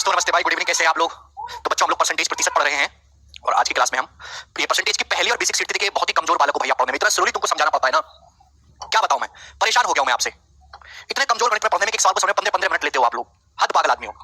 दोस्तों नमस्ते भाई, गुड इवनिंग। कैसे हैं आप लोग? तो बच्चों हम लोग परसेंटेज प्रतिशत पढ़ रहे हैं और आज की क्लास में हम ये परसेंटेज की पहली और बेसिक सीढ़ी के बहुत ही कमजोर बालक को भैया पढ़ने में इतना स्लोली तुमको समझाना पड़ता है ना, क्या बताऊं मैं, परेशान हो गया हूं मैं आपसे। इतने कमजोर गणित में पढ़ने में एक सवाल को समझ 15-15 मिनट लेते हो आप लोग, हद पागल आदमी हो।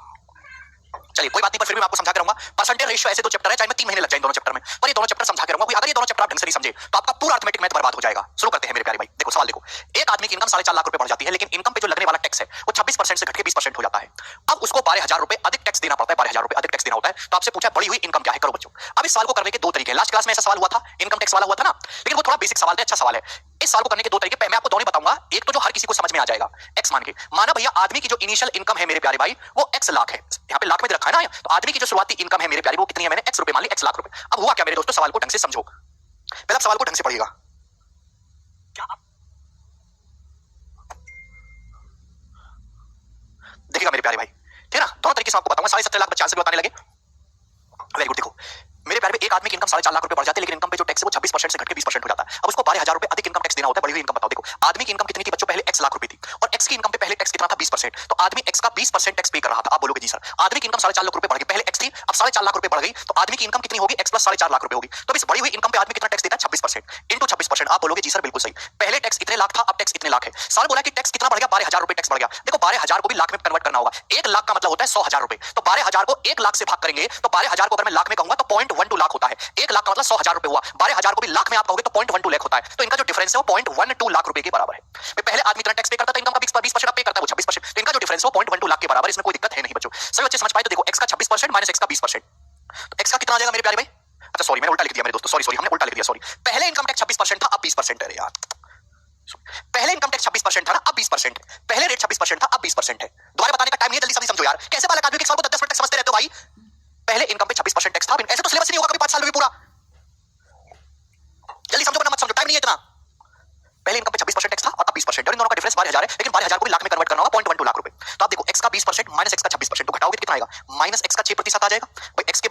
चलिए कोई बात नहीं, पर फिर भी मैं आपको समझा के रहूंगा। परसेंटेज रेशियो ऐसे दो चैप्टर है, चाहे मैं 3 महीने लग जाए दोनों चैप्टर में, पर ये दोनों चैप्टर समझा के रहूंगा। अगर ये दोनों चैप्टर आप ढंग से नहीं समझे तो आपका पूरा अर्थमेटिक मैथ बर्बाद हो जाएगा। शुरू करते हैं मेरे प्यारे भाई। देखो सवाल देखो, एक आदमी की इनकम 4.5 लाख रुपए बढ़ जाती है, लेकिन इनकम पे जो लगने वाला टैक्स है वो 26% से घटके 20% हो जाता है। अब उसको 12,000 रुपए अधिक टैक्स देना पड़ता है, 12,000 रुपए अधिक टैक्स देना होता है। तो आपसे पूछा बढ़ी हुई इनकम क्या है, करो बच्चों। अब इस सवाल को करने के दो तरीके हैं। लास्ट क्लास में ऐसा सवाल हुआ था, इनकम टैक्स वाला हुआ था ना, लेकिन वो थोड़ा बेसिक सवाल था, अच्छा सवाल है। इस सवाल को करने के दो तरीके मैं आपको दोनों बताऊंगा। एक तो जो हर किसी को समझ में आ जाएगा, एक्स मान के, माना भैया आदमी की जो इनिशियल इनकम है मेरे प्यारे भाई वो एक्स लाख है, यहाँ पे लाख में रखा है ना, तो आदमी की जो शुरुआती इनकम है मेरे प्यारे वो कितनी है, मैंने एक्स रुपए मान ली, एक्स लाख रुपए। अब हुआ क्या मेरे दोस्तों, सवाल को ढंग से समझो, पहले आप सवाल को ढंग से पढ़िएगा। क्या आप देखिएगा मेरे प्यारे भाई, ठीक है ना, दोनों तरीके से आपको बताऊंगा। 17.5 लाख बच्चे आंसर भी बताने लगे, वेरी गुड। देखो मेरे प्यारे में एक आदमी की इनकम 4.5 लाख रुपए बढ़ जाती है, लेकिन इनकम पे जो टैक्स है वो 26% से घटके 20% हो जाता है। अब उसको 12,000 रुपए अधिक इनकम टैक्स देना होता है। बढ़ी हुई इनकम बताओ। देखो आदमी की इनकम कितनी थी बच्चों, पहले x लाख रुपए थी, और x की इनकम पे पहले टैक्स कितना था, 20%। तो आदमी x का 20% टैक्स पे कर रहा था। आप बोलोगे जी सर आदमी की इनकम 4.5 लाख रुपए बढ़ गई, पहले x थी अब 4.5 लाख रुपए बढ़ गई, तो आदमी की इनकम कितनी होगी, x प्लस 4.5 लाख रुपए होगी। तो इस बढ़ी हुई इनकम पे आदमी कितना टैक्स देता है, 26% इंटू 26%। आप बोलोगे जी सर बिल्कुल सही, पहले टैक्स इतने लाख था अब टैक्स इतने लाख है। सर बोला कि टैक्स कितना बढ़ गया, 12,000 रुपए टैक्स बढ़ गया। देखो 12,000 को भी लाख में कन्वर्ट करना होगा। 1 लाख का मतलब होता है 100,000 रुपए, तो 12,000 को 1 लाख से भाग करेंगे तो 12,000 को अगर मैं लाख में कहूंगा तो 0.12 लाख होता है। 1 लाख का मतलब 100,000 रुपए हुआ, 12,000 को भी लाख में आप कहोगे तो 0.12 लाख होता है। तो इनका जो डिफरेंस है वो 0.12 लाख रुपए के बराबर है। पहले आदमी इतना टैक्स पे करता था, इनकम का 20% अब पे करता है वो 26%, तो इनका जो डिफरेंस है वो 0.12 लाख के बराबर। इसमें कोई दिक्कत है नहीं बच्चों, सभी बच्चे समझ पाए। तो देखो x का 26% माइनस x का 20%, तो x का कितना आ जाएगा मेरे प्यारे भाई, अच्छा सॉरी मैंने उल्टा लिख दिया मेरे दोस्तों, सॉरी हमने उल्टा लिख दिया, सॉरी। पहले इनकम टैक्स 26% था अब 20% है यार, पहले इनकम टैक्स 26% था ना अब 20%, पहले रेट 26% था अब 20% है। दोबारा बताने का टाइम नहीं है, जल्दी समझ समझो यार। कैसे बालक आदमी के सवाल को 10 मिनट तक समझते रहते हो भाई। पहले इनकम पे 26% टैक्स था, ऐसे तो सिलेबस नहीं होगा कभी 5 साल में भी पूरा। जल्दी समझो वरना मत समझो, टाइम नहीं है इतना। पहले इनकम पे 26% टैक्स था और अब 20% और इन दोनों का डिफरेंस 12,000 है, लेकिन 12,000 को भी लाख में कन्वर्ट करना होगा 0.12 लाख रुपए। तो आप देखो x का 20% माइनस x का 26%, तो घटाओगे तो कितना आएगा, माइनस x का 6% आ जाएगा भाई। x के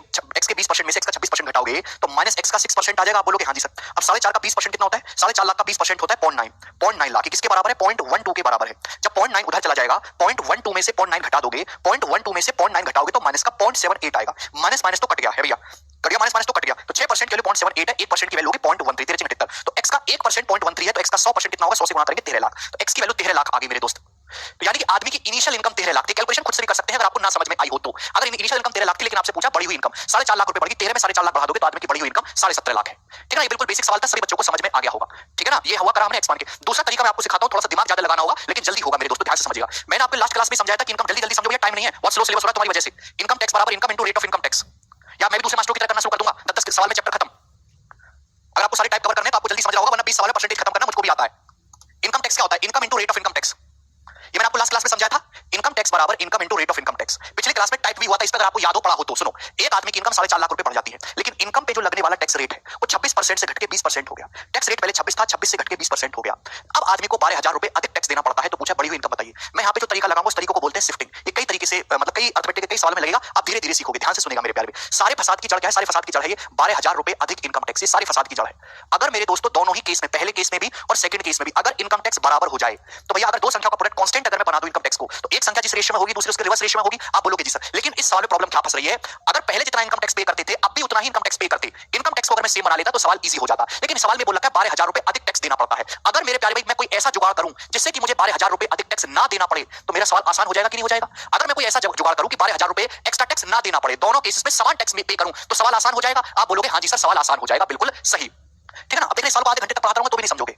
20% में से x का 26% घटाओगे तो माइनस x का 6% आ जाएगा। आप बोलोगे हाँ जी सर। अब 4.5 का 20% कितना होता है, 4.5 लाख का 20% होता है 0.9 लाख। किसके बराबर है, 0.12 के बराबर है। जब 0.9 उधर चला जाएगा, 0.12 में से 0.9 घटा दोगे, 0.12 में से 0.9 घटाओगे तो माइनस का 0.78 आएगा। माइनस माइनस तो कट गया है भैया, कट गया, माइनस माइनस तो कट गया, तो 6% के लिए 0.78 है, 1% की वैल्यू होगी 0.13, 13 तो x का 1% 0.13 है, तो x का 100% कितना होगा, 100 से गुणा करेंगे 13 लाख, तो x की वैल्यू 13 लाख आ गई मेरे दोस्त। तो यानी कि आदमी की इनिशियल इनकम 13 लाख थी। कैलकुलेशन खुद से भी कर सकते हैं अगर आपको ना समझ में आई हो तो। अगर इनिशियल इनकम 13 लाख थी, लेकिन आपसे पूछा बढ़ी हुई इनकम 4.5 लाख रुपए बढ़ गई, 13 में 4.5 लाख बढ़ा दोगे तो आदमी की बढ़ी हुई इनकम 17.5 लाख है। ठीक है ना, ये बिल्कुल बेसिक सवाल था, सभी बच्चों को समझ में आ गया होगा। ठीक है ना, ये हुआ करा हमने एक्स मान के। दूसरा तरीका मैं आपको सिखाता हूं, थोड़ा सा दिमाग ज्यादा लगाना होगा लेकिन जल्दी होगा मेरे दोस्तों, ध्यान से समझिएगा। मैंने आपको लास्ट क्लास में समझाया था कि इनकम जल्दी जल्दी समझो भैया, टाइम नहीं है, बहुत स्लो सिलेबस हो रहा है तुम्हारी वजह से। इनकम टैक्स बराबर income into rate of income tax, या मैं भी दूसरे मास्टरों की तरह करना शुरू कर दूंगा, 10 सवाल में चैप्टर खत्म। अगर आपको सारे टाइप कवर करने हैं तो आपको जल्दी समझ रहा होगा, वरना 20 सवाल में परसेंटेज खत्म करना मुझको भी आता है। इनकम टैक्स क्या होता है, income into rate of income tax, ये मैंने आपको लास्ट क्लास में समझाया था। इनकम टैक्स बराबर income into rate of income tax. पिछले क्लास में टाइप भी हुआ था, इस पर अगर आपको याद हो पड़ा हो तो सुनो। एक आदमी की इनकम 4.5 लाख रुपए बढ़ जाती है, लेकिन इनकम पे जो लगने वाला टैक्स रेट है वो 26% से घटके 20% हो गया। टैक्स रेट पहले 26 था, 26 से घटके 20% हो गया। अब आदमी को 12,000 रुपए अधिक टैक्स देना पड़ता है। तो पूछा बढ़ी हुई इनकम बताइए। मैं यहाँ पे जो तरीका लगाऊंगा उस तरीके को बोलते हैं शिफ्टिंग। ये कई तरीके से मतलब कई अर्थमेटिक के कई सवाल में लगेगा, आप धीरे धीरे सीखोगे, ध्यान से सुनेगा मेरे प्यारे। सारे फसाद की जड़ क्या है, सारे फसाद की जड़ है ये 12,000 रुपए अधिक इनकम टैक्स, ये सारे फसाद की जड़ है। अगर मेरे दोस्तों दोनों ही केस में, पहले केस में भी और सेकंड केस में भी अगर इनकम टैक्स बराबर हो जाए, तो भैया अगर दो संख्या का प्रोडक्ट कांस्टेंट अगर मैं बना दूं इनकम टैक्स को, तो एक संख्या जिस रेशियो में होगी दूसरी उसके रिवर्स रेशियो में होगी। आप बोलोगे जी सर, लेकिन इस सवाल में प्रॉब्लम क्या फंस रही है, अगर पहले जितना इनकम टैक्स पे करते थे अब भी उतना ही इनकम टैक्स पे करते, इनकम टैक्स को अगर मैं सेम बना लेता तो सवाल इजी हो जाता। लेकिन सवाल में बोल रखा है 12,000 रुपए अधिक टैक्स देना पड़ता है। अगर मेरे प्यारे भाई मैं कोई ऐसा जुगाड़ करूं जिससे कि मुझे 12,000 रुपए अधिक टैक्स ना देना पड़े, तो मेरा सवाल आसान हो जाएगा कि नहीं हो जाएगा। अगर मैं कोई ऐसा जुगाड़ करूं कि 12,000 रुपए एक्स्ट्रा टैक्स ना देना पड़े, दोनों केसेस में समान टैक्स में पे करूं, तो सवाल आसान हो जाएगा। आप बोलोगे हाँ जी सर सवाल आसान हो जाएगा, बिल्कुल सही। ठीक है ना, अब देखिए सवाल को आधे घंटे तक पढ़ाता रहूंगा तो भी नहीं समझोगे।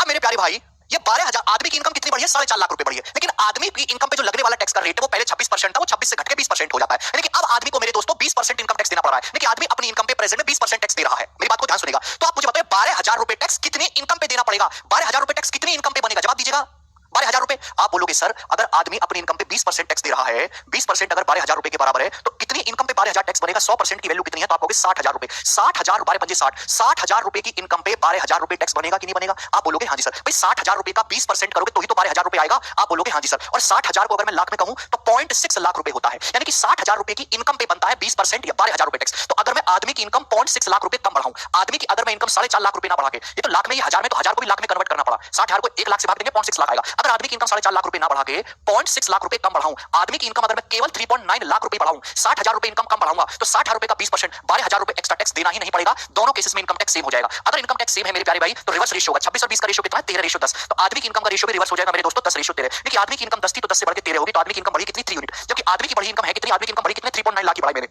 अब मेरे प्यारे भाई ये 12,000 आदमी की इनकम कितनी बढ़ी है, 4.5 लाख रुपए बढ़ी है, लेकिन आदमी की इनकम पे जो लगने वाला टैक्स का रेट है वो पहले 26% था, वो 26 से घटके 20% हो जाता है। लेकिन अब आदमी को मेरे दोस्तों 20% इनकम टैक्स देना पड़ रहा है, लेकिन आदमी अपनी इनकम पे प्रेजेंट में 20% टैक्स दे रहा है। मेरी बात को ध्यान सुनेगा। तो आप मुझे बताइए 12,000 रुपए टैक्स कितनी इनकम पे देना पड़ेगा, 12,000 रुपए टैक्स कितनी इनकम पे बनेगा, जवाब दीजिएगा। 12,000 रुपए। आप बोलोगे सर अगर आदमी अपनी इनकम पे 20% टैक्स दे रहा है, 20% अगर 12,000 रुपए के बराबर है, तो कितनी इनकम पे 12,000 टैक्स बनेगा, 100% की वैल्यू कितनी है, तो आप कहोगे 60,000 रुपए। 60,000 12 पंजे 60, 60,000 रुपए की इनकम पे 12,000 रुपए टैक्स बनेगा कि नहीं बनेगा। आप बोलोगे हाँ जी सर। भाई 60,000 रुपए का 20% करोगे तो ही तो 12,000 रुपए आएगा। आप बोलोगे हाँ जी सर। और 60,000 को अगर मैं लाख में कहूं तो 0.6 लाख रुपए होता है, यानी कि 60,000 रुपए की इनकम पे बनता है 20% या 12,000 रुपए टैक्स। तो अगर मैं आदमी की इनकम 0.6 लाख रुपए कम बढ़ाऊं, आदमी की अगर मैं इनकम 4.5 लाख रुपए ना बढ़ा के, ये तो लाख में, ये हजार में, तो हजार को भी लाख में कन्वर्ट करना पड़ा, बढ़ाऊंगा। 60,000 को 1 लाख से भाग देंगे 0.6 लाख आएगा। अगर आदमी की इनकम 4.5 लाख रुपए ना बढ़ा के 0.6 लाख रुपए कम बढ़ाऊं, आदमी की इनकम अगर मैं केवल 3.9 लाख रुपए बढ़ाऊं, 60,000 रुपए इनकम कम बढ़ाऊंगा तो 60,000 रुपए का 20% 12,000 रुपए एक्स्ट्रा टैक्स देना ही नहीं पड़ेगा। दोनों केसेस में इनकम टैक्स सेम हो जाएगा। अगर इनकम टैक्स सेम है मेरे प्यारे भाई तो रिवर्स रेशियो होगा। 26 और 20 का रेशियो कितना है? 13:10। तो आदमी की इनकम का रेशियो भी रिवर्स हो जाएगा मेरे दोस्तों, 10:13। देखिए आदमी की इनकम 10 थी तो 10 से बढ़ के 13 होगी, तो आदमी की इनकम बढ़ी कितनी? 3 यूनिट। जबकि आदमी की बढ़ी इनकम है कितनी? आदमी की इनकम बढ़ी कितनी? 3.9 लाख की बढ़ाई मैंने।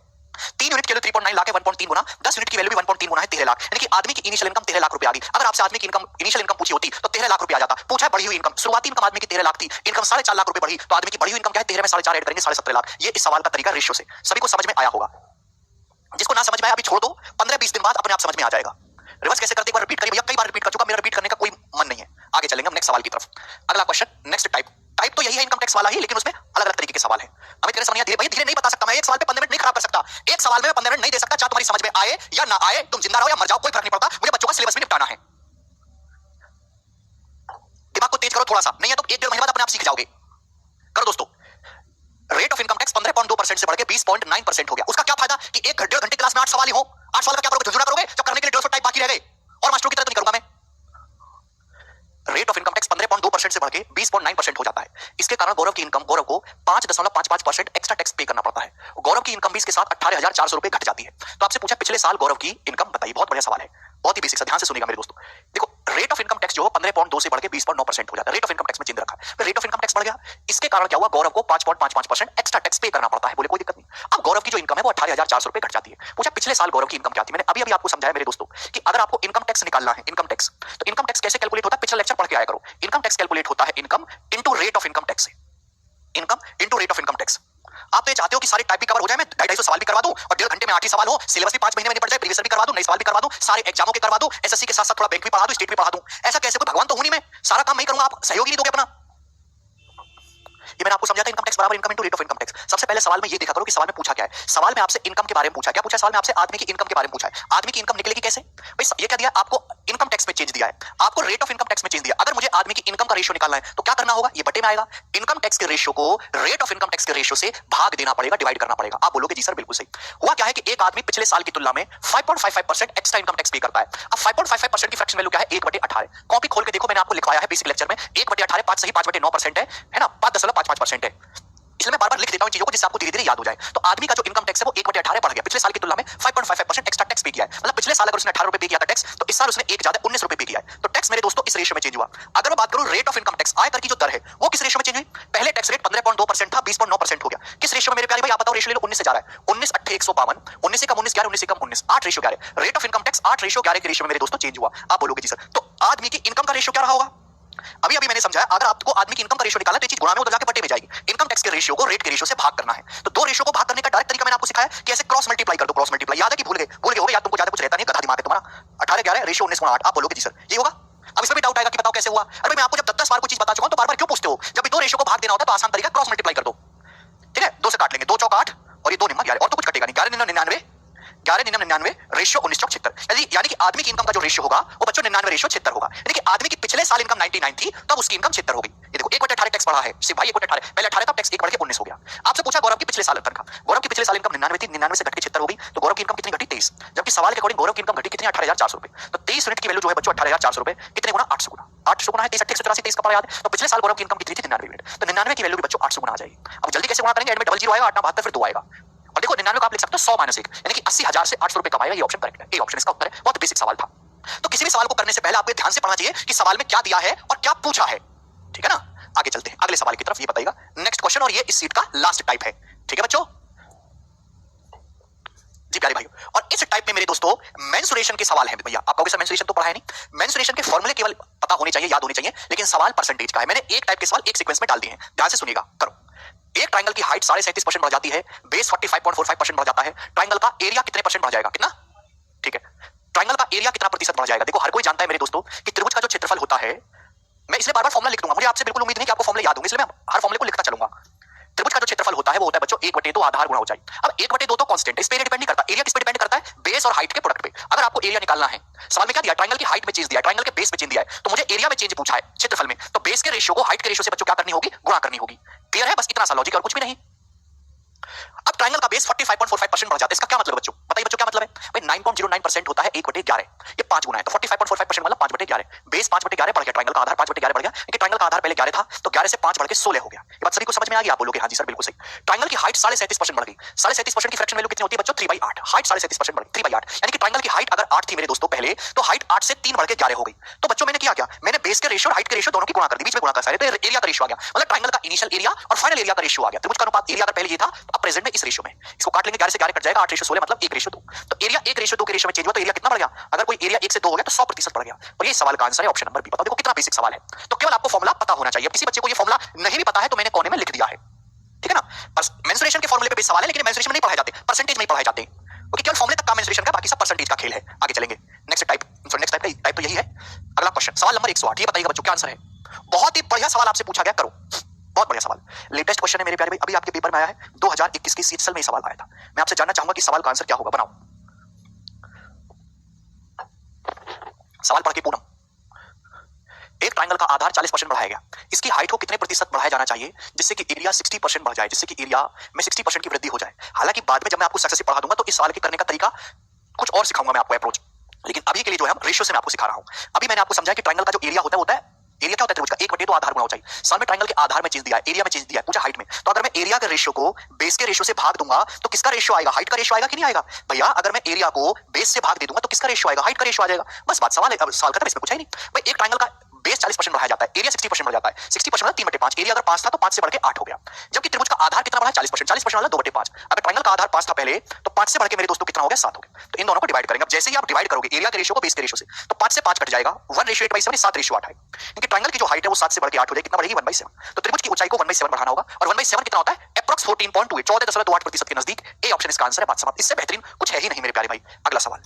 3 यूनिट के लिए 3.9 लाख है, 1.3 गुना, 10 यूनिट की वैल्यू भी 1.3 गुना है, 13 लाख। यानी कि आदमी की इनिशियल इनकम 13 लाख रुपए आ गई। अगर आपसे आदमी की इनकम इनिशियल इनकम पूछी होती तो 13 लाख रुपए आ जाता। पूछा है बढ़ी हुई इनकम, शुरुआती इनकम आदमी की 13 लाख थी, इनकम 4.5 लाख रुपए बढ़ी, तो आदमी की बढ़ी हुई इनकम क्या है? 13 में 4.5 ऐड करेंगे 17.5 लाख। ये इस सवाल का तरीका रेशियो से सभी को समझ में आया होगा। जिसको ना समझ में आया अभी छोड़ दो, 15-20 दिन बाद अपने आप समझ में आ जाएगा। रिवर्स कैसे करते एक बार रिपीट करिए भैया, कई बार रिपीट कर चुका, मेरा रिपीट करने का कोई मन नहीं है। आगे चलेंगे हम नेक्स्ट सवाल की तरफ। अगला क्वेश्चन, नेक्स्ट टाइप तो यही है इनकम टैक्स वाला ही, लेकिन उसमें अलग अलग तरीके के सवाल है। अमित तेरे समझ धीरे धीरे नहीं बता सकता मैं, एक सवाल पे 15 मिनट नहीं खराब कर सकता, एक सवाल में 15 मिनट नहीं दे सकता। चाहे तुम्हारी समझ में आए या ना आए, तुम जिंदा रहो या मर जाओ, कोई फर्क नहीं पड़ता, मुझे बच्चों का सिलेबस भी निपटाना है। दिमाग को तेज करो थोड़ा सा, नहीं है तो 1-1.5 महीने बाद अपने आप सीख जाओगे। करो दोस्तों। रेट ऑफ इनकम टैक्स 15.2% से बढ़ के 20.9% हो गया। उसका क्या फायदा कि 1-1.5 घंटे क्लास में 8 सवाल ही हो। 8 सवाल का क्या करोगे? झुंझुना करोगे जो करने के लिए 150 टाइप बाकी रह गए, और मास्टरों की तरह तो नहीं करूंगा मैं। रेट ऑफ इनकम टैक्स 15.2% से बढ़ के 20.9% हो जाता है। इसके कारण गौरव को 5.55% एक्स्ट्रा टैक्स पे करना पड़ता है। गौरव की इनकम भी इसके साथ 18,400 रुपए घट जाती है। तो आपसे पूछा पिछले साल गौरव की इनकम बताइए। बहुत बढ़िया सवाल है, बहुत ही बेसिक, ध्यान से सुनिएगा मेरे दोस्तों। देखो रेट ऑफ इनकम टैक्स जो 15.2 से बढ़ के 20.9% हो जाता है। रेट ऑफ इनकम टैक्स में चिन्ह रखा है, रेट ऑफ इनकम टैक्स बढ़ गया, इसके कारण क्या हुआ? गौरव को 5.55% एक्स्ट्रा टैक्स पे करना पड़ता है। बोले कोई दिक्कत नहीं। अब गौरव की जो इनकम है वो 18,400 रुपए घट जाती है। पूछा पिछले साल गौरव की इनकम क्या थी? मैंने अभी आपको समझाया मेरे दोस्तों कि अगर आपको इनकम टैक्स निकालना है, इनकम टैक्स, तो इनकम टैक्स कैसे कैलकुलेट होता है? पिछला लेक्चर पढ़ के आया करो। इनकम टैक्स कैलकुलेट होता है income into rate of income tax से। Income into rate of income tax. आप तो ये चाहते हो कि सारे टाइप भी कवर हो जाए, मैं 250 सवाल भी करवा दूं और 1.5 घंटे में 8 ही सवाल हो, सिलेबस भी 5 महीने में निपट जाए, प्रीवियस भी करवा दूं, नए सवाल भी करवा दूं, सारे एग्जामों के करवा दूं, एसएससी के साथ साथ थोड़ा बैंक भी पढ़ा दूं, स्टेट भी पढ़ा दूं। ऐसा कैसे? कोई भगवान तो हूं नहीं मैं, सारा काम मैं ही करूंगा, आप सहयोगी नहीं दोगे अपना। ये मैंने आपको समझाया था, इनकम टैक्स बराबर income into rate of income tax. सबसे पहले सवाल में ये देखा करो कि सवाल में पूछा क्या है। सवाल में आपसे इनकम के बारे में पूछा, क्या पूछा? सवाल में आपसे आदमी की इनकम के बारे में पूछा है। आदमी की इनकम निकलेगी कैसे भाई? ये क्या दिया आपको? इनकम टैक्स में चेंज दिया है, आपको रेट ऑफ इनकम टैक्स में चेंज दिया। अगर मुझे आदमी की इनकम का रेशियो निकालना है तो क्या करना होगा? ये बटे में आएगा। इनकम टैक्स के रेशियो को रेट ऑफ इनकम टैक्स के रेशियो से भाग देना पड़ेगा, डिवाइड करना पड़ेगा। आप बोलोगे जी सर बिल्कुल सही। हुआ क्या है कि एक आदमी पिछले साल की तुलना में 5.55% एक्स्ट्रा इनकम टैक्स पे करता है। अब 5.55% की फ्रैक्शन वैल्यू क्या है? 1/18। कॉपी खोल के देखो, मैंने आपको लिखवाया है बेसिक लेक्चर में, 1/18 5 सही 5/9% है ना, 5.55% है। इसलिए मैं बार-बार लिख देता हूं चीजों को जिससे आपको धीरे-धीरे याद हो जाए। तो आदमी का जो इनकम टैक्स है वो 1/18 बढ़ गया, पिछले साल की तुलना में 5.55% एक्स्ट्रा टैक्स पे किया है। मतलब पिछले साल अगर उसने 18 रुपए पे किया था टैक्स, तो इस साल उसने 1 ज्यादा 19 रुपए पे किया है। तो टैक्स मेरे दोस्तों इस रेशियो में चेंज हुआ। अगर मैं बात करूं रेट ऑफ इनकम टैक्स, आयकर की जो दर है वो किस रेशियो में चेंज हुई? पहले टैक्स रेट 15.2% था, 20.9% हो गया। किस रेशियो में मेरे प्यारे भाई? आप बताओ, रेशियो ले लो, 19 से जा रहा है। 19 8 152, 19 से कम 19 11, 19 से कम 19, 8 ratio 11। Rate of income tax 8 ratio 11 के रेशियो में मेरे दोस्तों चेंज हुआ। आप बोलोगे जी सर, तो आदमी की इनकम का रेशियो क्या रहा होगा? अभी मैंने समझाया, अगर आपको आदमी की इनकम का रेशियो निकालना है तो ये चीज गुणा में उधर जाके बटे में जाएगी। इनकम टैक्स के रेशियो को रेट के रेशियो से भाग करना है। तो दो रेशियो को भाग करने का डायरेक्ट तरीका मैंने आपको सिखाया कि ऐसे क्रॉस मल्टीप्लाई कर दो। क्रॉस मल्टीप्लाई याद है कि भूल गए होगे, याद तुमको ज्यादा कुछ रहता नहीं, गधा दिमाग है तुम्हारा। 18 11 रेशियो 19 8। आप बोलोगे जी सर ये होगा? अब इसमें भी डाउट आएगा कि बताओ कैसे हुआ? अरे मैं आपको जब 10 बार कोई चीज बता चुका हूं तो बार-बार क्यों पूछते हो? जब भी दो रेशियो को भाग देना होता है तो आसान तरीका क्रॉस मल्टीप्लाई कर दो। ठीक है, 2 से काट लेंगे, 2 चौक 8 और ये 2 निम्मा 11, और तो कुछ कटेगा नहीं। 11 99 99 रेशियो 19 चौक 76। यानी कि आदमी की इनकम का जो रेशियो होगा वो बच्चों 99 रेशियो 76 होगा। यानी कि आदमी की पिछले साल इनकम 99 थी, तब उसकी इनकम 76 हो गई। ये देखो 1/18 टैक्स बढ़ा है सिर्फ भाई, 1/18 पहले 18 था, टैक्स 1 बढ़ के 19 हो गया। आपसे पूछा गौरव की पिछले साल तनख्वाह, गौरव की पिछले साल इनकम 99 थी, 99 से घट के 76 हो गई, तो गौरव की इनकम कितनी घटी? 23। जबकि सवाल के अकॉर्डिंग गौरव की इनकम घटी कितनी? 18,400 रुपए। तो 23 यूनिट की वैल्यू जो है बच्चों 18,400 रुपए, कितने गुना? 800 गुना। 800 गुना है 23 8 184, 23 का पड़ा याद है। तो पिछले साल गौरव की इनकम कितनी थी? 99 यूनिट। तो 99 की वैल्यू भी बच्चों 800 गुना आ जाएगी। अब जल्दी कैसे गुणा करेंगे? एंड में डबल जीरो आएगा, 8 72 फिर 2 आएगा। और देखो 99 को आप लिख सकते हो 100 - 1, यानी कि 80,000 से 800 रुपए कमाएगा। ये ऑप्शन करेक्ट है, ए ऑप्शन इसका उत्तर है। बहुत बेसिक सवाल था। तो किसी भी सवाल को करने से पहले आपको ध्यान से पढ़ना चाहिए कि सवाल में क्या दिया है और क्या पूछा है। ठीक है ना? आगे चलते हैं अगले सवाल की तरफ। ये बताइएगा नेक्स्ट क्वेश्चन, और ये इस सीट का लास्ट टाइप है। ठीक है बच्चों जी प्यारे भाइयों, और इस टाइप में मेरे दोस्तों मेंसुरेशन के सवाल है। भैया आप कहोगे सर मेंसुरेशन तो पढ़ा है नहीं। मेंसुरेशन के फॉर्मूले केवल पता होने चाहिए, याद होने चाहिए, लेकिन सवाल परसेंटेज का है। मैंने एक टाइप के सवाल एक सीक्वेंस में डाल दिए हैं, ध्यान से सुनिएगा। करो। एक ट्रायंगल की हाइट 37.5% बढ़ जाती है, बेस 45.45% बढ़ जाता है, ट्रायंगल का एरिया कितने परसेंट बढ़ जाएगा? कितना? ठीक है, ट्रायंगल का एरिया कितना प्रतिशत बढ़ जाएगा? देखो हर कोई जानता है मेरे दोस्तों कि त्रिभुज का जो क्षेत्रफल होता है, मैं इसलिए बार-बार फॉर्मूला लिख दूंगा, मुझे आपसे बिल्कुल उम्मीद नहीं कि आपको फॉर्मूले याद होंगे, इसलिए मैं हर फॉर्मूले को लिखता चलूंगा। त्रिभुज का जो क्षेत्रफल होता है वो होता है बच्चों 1/2 आधार गुणा ऊंचाई। अब 1/2 तो कांस्टेंट है, इस पे डिपेंड नहीं करता। एरिया किस पे डिपेंड करता है? बेस और हाइट के प्रोडक्ट पे। अगर आपको एरिया निकालना है, सवाल में क्या दिया? ट्रायंगल की हाइट में चेंज दिया है, ट्रायंगल के बेस में चेंज दिया है, तो मुझे एरिया में चेंज पूछा है क्षेत्रफल में, तो बेस के रेशियो को हाइट के रेशियो से बच्चों क्या करनी होगी? गुणा करनी होगी। क्लियर है? बस इतना सा लॉजिक और कुछ भी नहीं। अब ट्रायंगल का बेस 45.45% बढ़ जाता है। इसका क्या मतलब बच्चों, बताइए बच्चों क्या मतलब है भाई? 9.09% होता है 1/11, ये 5 गुना है, तो 45.45% मतलब 5/11, बेस 5/11 बढ़ गया, ट्रायंगल का आधार 5/11 बढ़ गया, क्योंकि ट्रायंगल का आधार पहले 11 था, तो 11 से 5 बढ़ के 16 हो गया। ये बात सभी को समझ में आ गई? आप बोलोगे हाँ जी सर बिल्कुल सही। ट्रायंगल की हाइट 37.5% बढ़ गई। 37.5% की फ्रैक्शन वैल्यू कितनी होती है बच्चों? 3/8। हाइट 37.5% बढ़ गई, 3/8, यानी कि ट्रायंगल की हाइट अगर 8 थी मेरे दोस्तों पहले, तो हाइट 8 से 3 बढ़ के 11 हो गई। तो बच्चों मैंने क्या मैंने बेस के रेशियो और हाइट के रेशियो दोनों की गुणा कर दी, बीच में गुणा कर सारे, तो एरिया का रेशियो आ गया, मतलब ट्रायंगल का इनिशियल एरिया और फाइनल एरिया का रेशियो आ गया। त्रिभुज का अनुपात एरिया अगर पहले ये था, तो अब प्रेजेंट में इस रेशियो में, इसको काट लेंगे, 11 से 11 कट जाएगा, 8:16 मतलब 1:2। तो एरिया 1:2 के रेशियो में चेंज हुआ, तो एरिया कितना बढ़ गया? अगर कोई एरिया 1 से 2 हो गया तो 100% बढ़ गया। और ये सवाल का आंसर है ऑप्शन नंबर बी। बताओ देखो कितना बेसिक सवाल है। तो केवल आपको फॉर्मूला पता होना चाहिए। किसी बच्चे को ये फॉर्मूला नहीं भी पता है तो मैंने कोने में लिख दिया है, ठीक है ना? मेंसुरेशन के फॉर्मूले पे बेस सवाल है, लेकिन मेंसुरेशन में नहीं पढ़ाए जाते, परसेंटेज में ही पढ़ाए जाते हैं, क्योंकि केवल फॉर्मूले तक का मेंसुरेशन का, बाकी सब परसेंटेज का खेल है। आगे चलेंगे, नेक्स्ट टाइप तो यही है। अगला क्वेश्चन, सवाल नंबर 108, ये बताइएगा बच्चों क्या आंसर है? बहुत ही बढ़िया सवाल आपसे पूछा गया, करो, बहुत बढ़िया सवाल, लेटेस्ट क्वेश्चन है मेरे प्यारे भाई, अभी आपके पेपर में आया है, 2021 की सीएसएल में सवाल आया था। मैं आपसे जानना चाहूंगा कि सवाल का आंसर क्या होगा, बनाओ सवाल पढ़ के पूरा। एक ट्रायंगल का आधार 40% बढ़ाया गया, इसकी हाइट को कितने प्रतिशत बढ़ाया जाना चाहिए जिससे कि एरिया 60% बढ़ जाए, जिससे कि एरिया में 60% की वृद्धि हो जाए। हालांकि बाद में जब मैं आपको सक्सेसिव पढ़ा दूंगा तो इस सवाल के करने का तरीका कुछ और सिखाऊंगा मैं आपको, अप्रोच, लेकिन अभी के लिए जो है हम रेशियो से मैं आपको सिखा रहा हूं। अभी मैंने आपको समझाया कि ट्रायंगल का जो एरिया होता है एरिया क्या होता है त्रिभुज का, 1/2 आधार गुणा होता है। साल में ट्रायंगल के आधार में चेंज दिया है, एरिया में चेंज दिया है, पूछा हाइट में, तो अगर मैं एरिया के रेशियो को बेस के रेशियो से भाग दूंगा तो किसका रेशियो आएगा? हाइट का रेशियो आएगा कि नहीं आएगा? भैया अगर मैं एरिया को बेस से भाग दे दूंगा तो किसका रेशियो आएगा? हाइट का रेशियो आ जाएगा। बस बात सवाल है, अब सवाल खत्म, इसमें कुछ है नहीं भाई। एक ट्रायंगल का बेस 40% बढ़ाया जाता है, एरिया 60% बढ़ जाता है। 60% मतलब 3/5, एरिया अगर 5 था तो 5 से बढ़ के 8 हो गया। जबकि त्रिभुज का आधार कितना बढ़ा? 40%, 40% मतलब 2/5। अगर ट्रायंगल का आधार 5 था पहले, तो 5 से बढ़ के मेरे दोस्तों कितना हो गया? 7 हो गया। तो इन दोनों को डिवाइड करेंगे। अब जैसे ही आप डिवाइड करोगे एरिया के रेशियो को बेस के रेशियो से, तो 5 से 5 कट जाएगा, 1:8/7, 7:8 आएगा, क्योंकि ट्रायंगल की जो हाइट है वो 7 से बढ़ के 8 हो जाएगी, कितना बढ़ेगी? 1/7। तो त्रिभुज की ऊंचाई को 1/7 बढ़ाना होगा, और 1/7 कितना होता है? एप्रोक्स 14.2, 14.28% के नजदीक। ए ऑप्शन इसका आंसर है, बात समाप्त। इससे बेहतरीन कुछ है ही नहीं मेरे प्यारे भाई। अगला सवाल,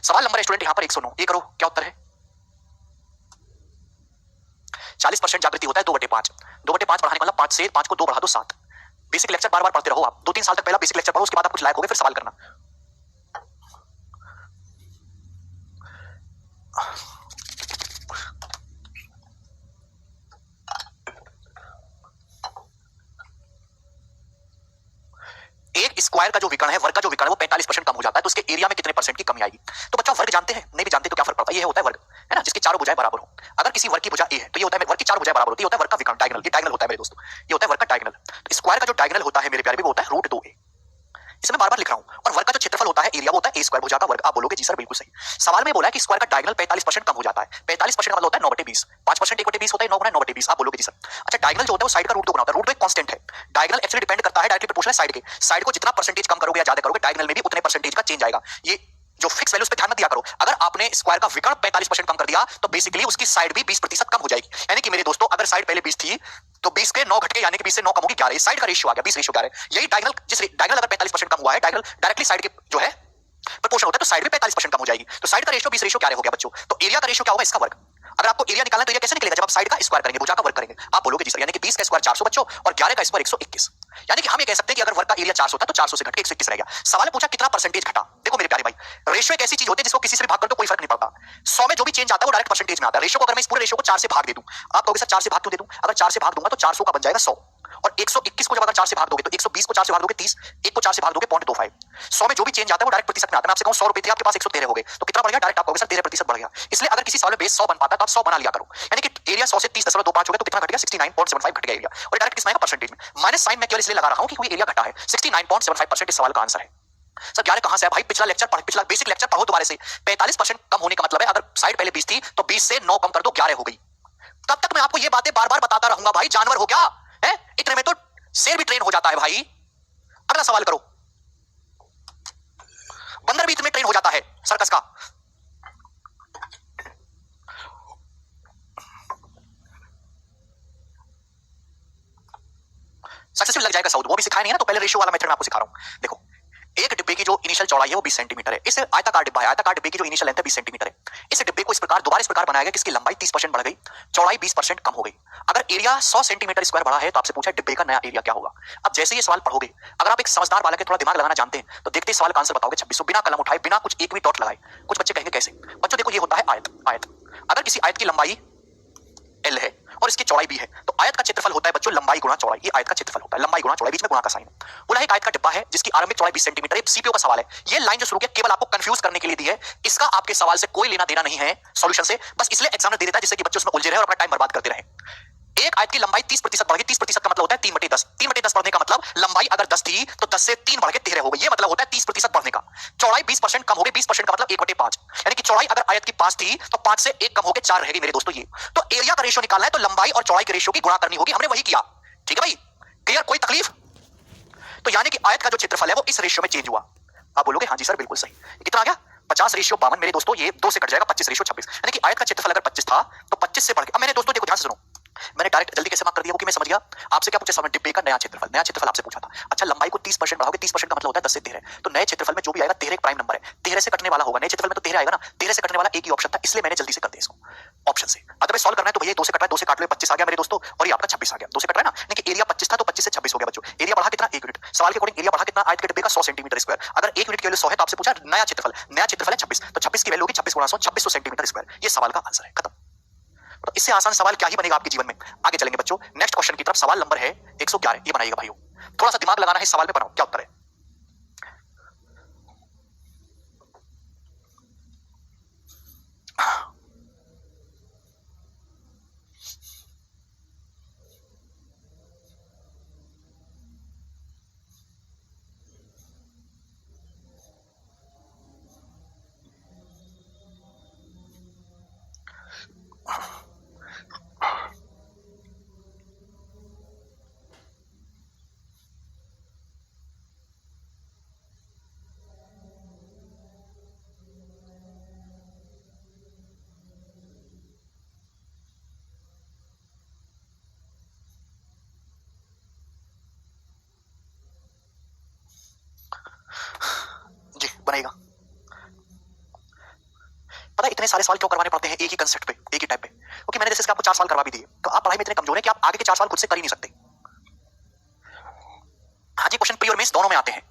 सवाल नंबर स्टूडेंट यहां पर 109, ये करो, क्या उत्तर है? 40% जागृति होता है 2/5, 2/5 बढ़ाने का मतलब 5 से 5 को 2 बढ़ा दो 7। बेसिक लेक्चर बार बार पढ़ते रहो आप, 2-3 साल तक पहला बेसिक लेक्चर पढ़ो, उसके बाद आप कुछ लायक होगे फिर सवाल करना। एक स्क्वायर का जो विकर्ण है, वर्ग का जो विकर्ण है वो 45% कम हो जाता है, तो उसके एरिया में कितने परसेंट की कमी आएगी? तो बच्चों वर्ग जानते हैं? नहीं भी जानते तो क्या फर्क पड़ता है? ये होता है वर्ग, है ना, जिसकी चारों भुजाएं बराबर हो। अगर किसी वर्ग की भुजा ए है तो ये होता है वर्ग की चारों भुजाएं बराबर होती है, होता है वर्ग का विकर्ण, डायगोनल। ये डायगोनल होता है मेरे दोस्तों, ये होता है वर्ग का डायगोनल। तो स्क्वायर का जो डायगोनल होता है मेरे प्यारे वो होता है √2a, इसे मैं बार बार लिख रहा हूं। और वर्ग का जो क्षेत्रफल होता है एरिया वो होता है a² भुजा का वर्ग। आप बोलोगे जी सर बिल्कुल सही। सवाल में बोला है कि स्क्वायर का डायगोनल 45% कम हो जाता है। 45% का मतलब होता है 9/20, 5% 1/20 होता है, 9 गुना 9/20। आप बोलोगे जी सर। अच्छा डायगोनल जो होता है वो साइड का √2 गुना होता है। √2 एक कांस्टेंट है, डायगोनल एक्चुअली डिपेंड करता है डायरेक्टली प्रोपोर्शनल साइड के। साइड को जितना परसेंटेज कम करोगे या ज्यादा करोगे डायगोनल में भी उतने परसेंटेज का चेंज आएगा। ये जो फिक्स वैल्यूज पे ध्यान मत दिया करो। अगर आपने स्क्वायर का विकर्ण 45% कम कर दिया तो बेसिकली उसकी साइड भी 20% कम हो जाएगी। यानी कि मेरे दोस्तों अगर साइड पहले 20 थी तो 20 के 9 घट के, यानी कि 20 से 9 कम होगी 11, साइड का रेशियो आ गया 20:11। यही डायगोनल, जिस डायगोनल अगर 45% कम हुआ है, डायगोनल डायरेक्टली साइड के जो है प्रोपोर्शन होता है, तो साइड भी 45% कम हो जाएगी। तो साइड का रेशियो 20:11 हो गया बच्चों। तो एरिया का रेशियो क्या होगा? इसका वर्ग। अगर आपको एरिया निकालना है तो एरिया कैसे निकलेगा? जब आप साइड का स्क्वायर करेंगे, भुजा का वर्ग करेंगे। आप बोलोगे जी सर, यानी कि 20 का स्क्वायर 400 बच्चों और 11 का स्क्वायर 121, यानी कि हम ये कह सकते हैं कि अगर वर्ग का एरिया 400 था तो 400 से घट के 121 रह गया। सवाल पूछा कितना परसेंटेज घटा। देखो मेरे प्यारे भाई, रेशियो एक ऐसी चीज होती है जिसको किसी से भी भाग कर तो कोई फर्क नहीं पड़ता। 100 में जो भी चेंज आता है वो डायरेक्ट परसेंटेज में आता है। रेशियो को अगर मैं इस पूरे रेशियो को 4 से भाग दे दूं, आप कहोगे सर 4 से भाग क्यों दे दूं? अगर 4 से भाग दूंगा तो 400 का बन जाएगा 100, और 121 को जब अगर 4 से भाग दोगे तो 120 को 4 से भाग दोगे 30, 1 को 4 से भाग दोगे 0.25। 100 में जो भी चेंज आता है वो डायरेक्ट प्रतिशत में आता है। मैं आपसे कहूं 100 रुपए थे आपके पास 113 हो गए, तो कितना बढ़ गया? डायरेक्ट आप कहोगे सर 13% बढ़ गया। इसलिए अगर किसी सवाल में बेस 100 बन पाता है तो आप 100 बना लिया करो। यानी कि एरिया 100 से 30.25 हो गया तो कितना घट गया? 69.75 घट गया एरिया, और डायरेक्ट किसमें आएगा? परसेंटेज में। माइनस साइन मैं केवल इसलिए लगा रहा हूं कि कोई एरिया घटा है। 69.75% इस सवाल का आंसर है। सर 11 कहां से है भाई? पिछला लेक्चर पढ़, पिछला बेसिक लेक्चर पढ़ो दोबारा से। 45% कम होने का मतलब है अगर साइड पहले 20 थी तो 20 से 9 कम कर दो 11 हो गई। कब तक मैं आपको ये बातें बार बार बताता रहूंगा भाई? जानवर हो क्या है? इतने में तो शेर भी ट्रेन हो जाता है भाई। अगला सवाल करो, बंदर भी इतने ट्रेन हो जाता है सर्कस का। सक्सेसफुल लग जाएगा साउथ, वो भी सिखाया नहीं है ना, तो पहले रेशियो वाला मेथड मैं आपको सिखा रहा हूं। देखो एक डिब्बे की जो इनिशियल चौड़ाई है वो 20 सेंटीमीटर है। इस आयताकार डिब्बा है, आयताकार डिब्बे की जो इनिशियल लेंथ है 20 सेंटीमीटर है। इस डिब्बे को इस प्रकार बनाया गया कि इसकी लंबाई 30% बढ़ गई, चौड़ाई 20% कम हो गई। अगर एरिया 100 सेंटीमीटर स्क्वायर बढ़ा है तो आपसे पूछा डिब्बे का नया एरिया क्या होगा। अब जैसे ये सवाल पढ़ोगे, अगर आप एक समझदार बालक है, थोड़ा दिमाग लगाना जानते हैं, तो देखते सवाल का आंसर बताओगे 2600, बिना कलम उठाए, बिना कुछ एक भी डॉट लगाए। कुछ बच्चे कहेंगे कैसे? बच्चों देखो ये होता है आयत। आयत, अगर किसी आयत की लंबाई L है और इसकी चौड़ाई भी है। तो आयत का क्षेत्रफल होता है बच्चों लंबाई गुणा चौड़ाई। ये आयत का क्षेत्रफल होता है, लंबाई गुणा चौड़ाई, बीच में गुणा का साइन है। बोला है एक आयत का डिब्बा है जिसकी आरंभिक चौड़ाई 20 सेंटीमीटर है। सीपीओ का सवाल है, ये लाइन जो शुरू किया केवल आपको कंफ्यूज करने के लिए दी है, इसका आपके सवाल से कोई लेना देना नहीं है सॉल्यूशन से, बस इसलिए एग्जामिनर दे देता है जिससे कि बच्चे उसमें उलझे रहे और अपना टाइम बर्बाद करते रहे। एक आयत की लंबाई 30% बढ़ गई, 30% का मतलब होता है 3/10। 3/10 बढ़ने का मतलब लंबाई अगर 10 थी तो 10 से 3 बढ़ के 13 हो गई, ये मतलब होता है 30% बढ़ने का। चौड़ाई 20% कम हो गई, 20% का मतलब 1/5, यानी कि चौड़ाई अगर आयत की 5 थी तो 5 से 1 कम होकर 4 रहेगी मेरे दोस्तों। ये तो एरिया का रेशियो निकालना है तो लंबाई और चौड़ाई के रेशियो की गुणा करनी होगी, हमने वही किया। ठीक है भाई, क्लियर, कोई तकलीफ? तो यानी कि आयत का जो क्षेत्रफल है वो इस रेशियो में चेंज हुआ। आप बोलोगे हाँ जी सर बिल्कुल सही। कितना आ गया? 50:52 मेरे दोस्तों, ये 2 से कट जाएगा, 25:26, यानी कि आयत का क्षेत्रफल अगर 25 था तो 25 से बढ़ के, अब मेरे दोस्तों देखो ध्यान से सुनो, मैंने डायरेक्ट जल्दी कैसे मार्क कर दिया वो कि मैं समझ गया। आपसे क्या पूछा सवाल? डिब्बे का नया क्षेत्रफल आपसे पूछा था। अच्छा लंबाई को 30% बढ़ाओगे, 30% का मतलब होता है 10 से 13, तो नए क्षेत्रफल में जो भी आएगा 13 एक प्राइम नंबर है, 13 से कटने वाला होगा, नए क्षेत्रफल में तो 13 आएगा ना, 13 से कटने वाला एक ही ऑप्शन था, इसलिए मैंने जल्दी से कर दिया इसको ऑप्शन से। अगर सॉल्व करना है तो भैया 2 से कट रहा है, 2 से काट लो, 25 आ गया मेरे दोस्तों, और ये आपका 26 आ गया। 2 से कट रहा है ना, यानी कि एरिया 25 था तो 25 से 26 हो गया बच्चों। एरिया बढ़ा कितना? 1 यूनिट। सवाल के अकॉर्डिंग एरिया बढ़ा कितना? आयत के डिब्बे का 100 सेंटीमीटर स्क्वायर। अगर 1 यूनिट की वैल्यू 100 है तो आपसे पूछा नया क्षेत्रफल है 26, तो 26 की वैल्यू होगी 26 गुणा 100, 2600 सेंटीमीटर स्क्वायर। ये सवाल का आंसर है, खत्म। तो इससे आसान सवाल क्या ही बनेगा आपके जीवन में। आगे चलेंगे बच्चों नेक्स्ट क्वेश्चन की तरफ। सवाल नंबर है 111, ये बनाइएगा भाइयों, थोड़ा सा दिमाग लगाना है इस सवाल में, बनाओ क्या उत्तर है। जी बनाइएगा। पता है इतने सारे सवाल क्यों करवाने पड़ते हैं एक ही कंसेप्ट पे, एक ही टाइप पे? क्योंकि मैंने जैसे आपको 4 सवाल करवा भी दिए, तो आप पढ़ाई में इतने कमजोर हैं कि आप आगे के 4 सवाल खुद से कर ही नहीं सकते। हाँ जी, क्वेश्चन प्री और मेंस दोनों में आते हैं,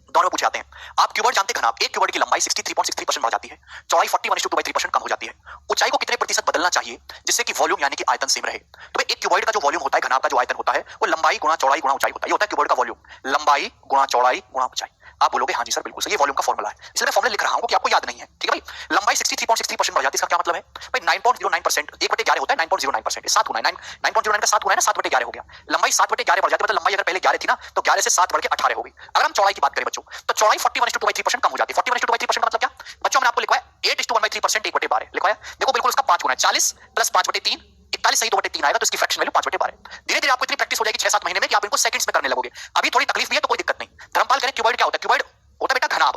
दोनों में पूछे जाते हैं। आप क्यूबॉइड जानते हैं घनाभ, एक क्यूबॉइड की लंबाई 63.63% बढ़ जाती है, चौड़ाई 41:2/3% कम हो जाती है। ऊंचाई को कितने प्रतिशत बदलना चाहिए जिससे कि वॉल्यूम यानी कि आयतन सेम रहे? तो एक क्यूबॉइड का जो वॉल्यूम होता है, घनाभ का जो आयतन होता है, वो लंबाई गुणा चौड़ाई गुणा ऊंचाई होता है। ये होता है क्यूबॉइड का वॉल्यूम, लंबाई गुणा चौड़ाई गुणा ऊंचाई। आप बोलोगे हाँ जी सर बिल्कुल सही, ये वॉल्यूम का फॉर्मूला है, इसलिए मैं फॉर्मूला लिख रहा हूं कि आपको याद नहीं है। ठीक है भाई, लंबाई 63.63% बढ़ जाती है, इसका क्या मतलब है भाई? 9.09%, 1/11 होता है 9.09%, 7 गुना है, 9.09 का 7 गुना है ना, 7/11 हो गया। लंबाई 7/11 बढ़ जाती है, मतलब लंबाई अगर पहले 11 थी ना तो 11 से 7 बढ़ के 18 हो गई। अगर हम चौड़ाई की बात करें बच्चों तो चौड़ाई 41:2/3% कम हो जाती है। 41:2/3% का मतलब क्या बच्चों? मैंने आपको लिखवाया 8:1/3%, 1/12 लिखवाया। देखो बिल्कुल उसका 5 गुना है, 40 प्लस 5/3, 41 सही 2/3 आएगा, तो इसकी फ्रैक्शन वैल्यू 5/12। धीरे धीरे आपको इतनी प्रैक्टिस हो जाएगी 6-7 महीने में कि आप इनको सेकंड्स में करने लगोगे। अभी थोड़ी तकलीफ भी है तो कोई दिक्कत नहीं। धर्मपाल करें क्यूबॉइड क्या होता है? क्यूबॉइड होता है बेटा घनाभ।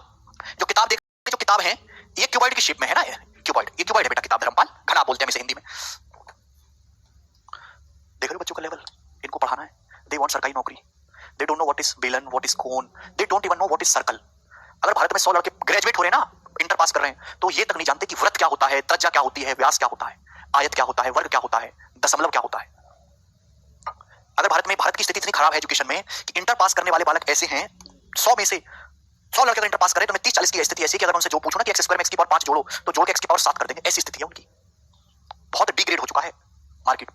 जो किताब देख, जो किताब है ये क्यूबॉइड की शेप में है ना, ये क्यूबॉइड, ये क्यूबॉइड है बेटा किताब, धर्मपाल घनाभ बोलते हैं इसे हिंदी में। देख रहे हो बच्चों का लेवल, इनको पढ़ाना है, दे वांट सरकारी नौकरी, they don't know what is बेलन, what is cone, they don't even know what is circle. अगर भारत में 100 लड़के ग्रेजुएट हो रहे हैं ना, इंटर पास कर रहे हैं, तो ये तक नहीं जानते कि वृत्त क्या होता है, त्रिज्या क्या होती है, व्यास क्या होता है, आयत क्या होता है, वर्ग क्या होता है, दशमलव क्या होता है। अगर भारत की स्थिति इतनी खराब है एजुकेशन में कि इंटर पास करने वाले बालक ऐसे हैं, 100 में से 100 लड़के अगर इंटर पास करें तो 30-40 की स्थिति ऐसी कि अगर उनसे जो पूछो ना कि x² में x की पावर 5 जोड़ो तो जोड़ के x की पावर 7 कर देंगे, ऐसी स्थिति है उनकी। बहुत डिग्रेड हो चुका है मार्केट।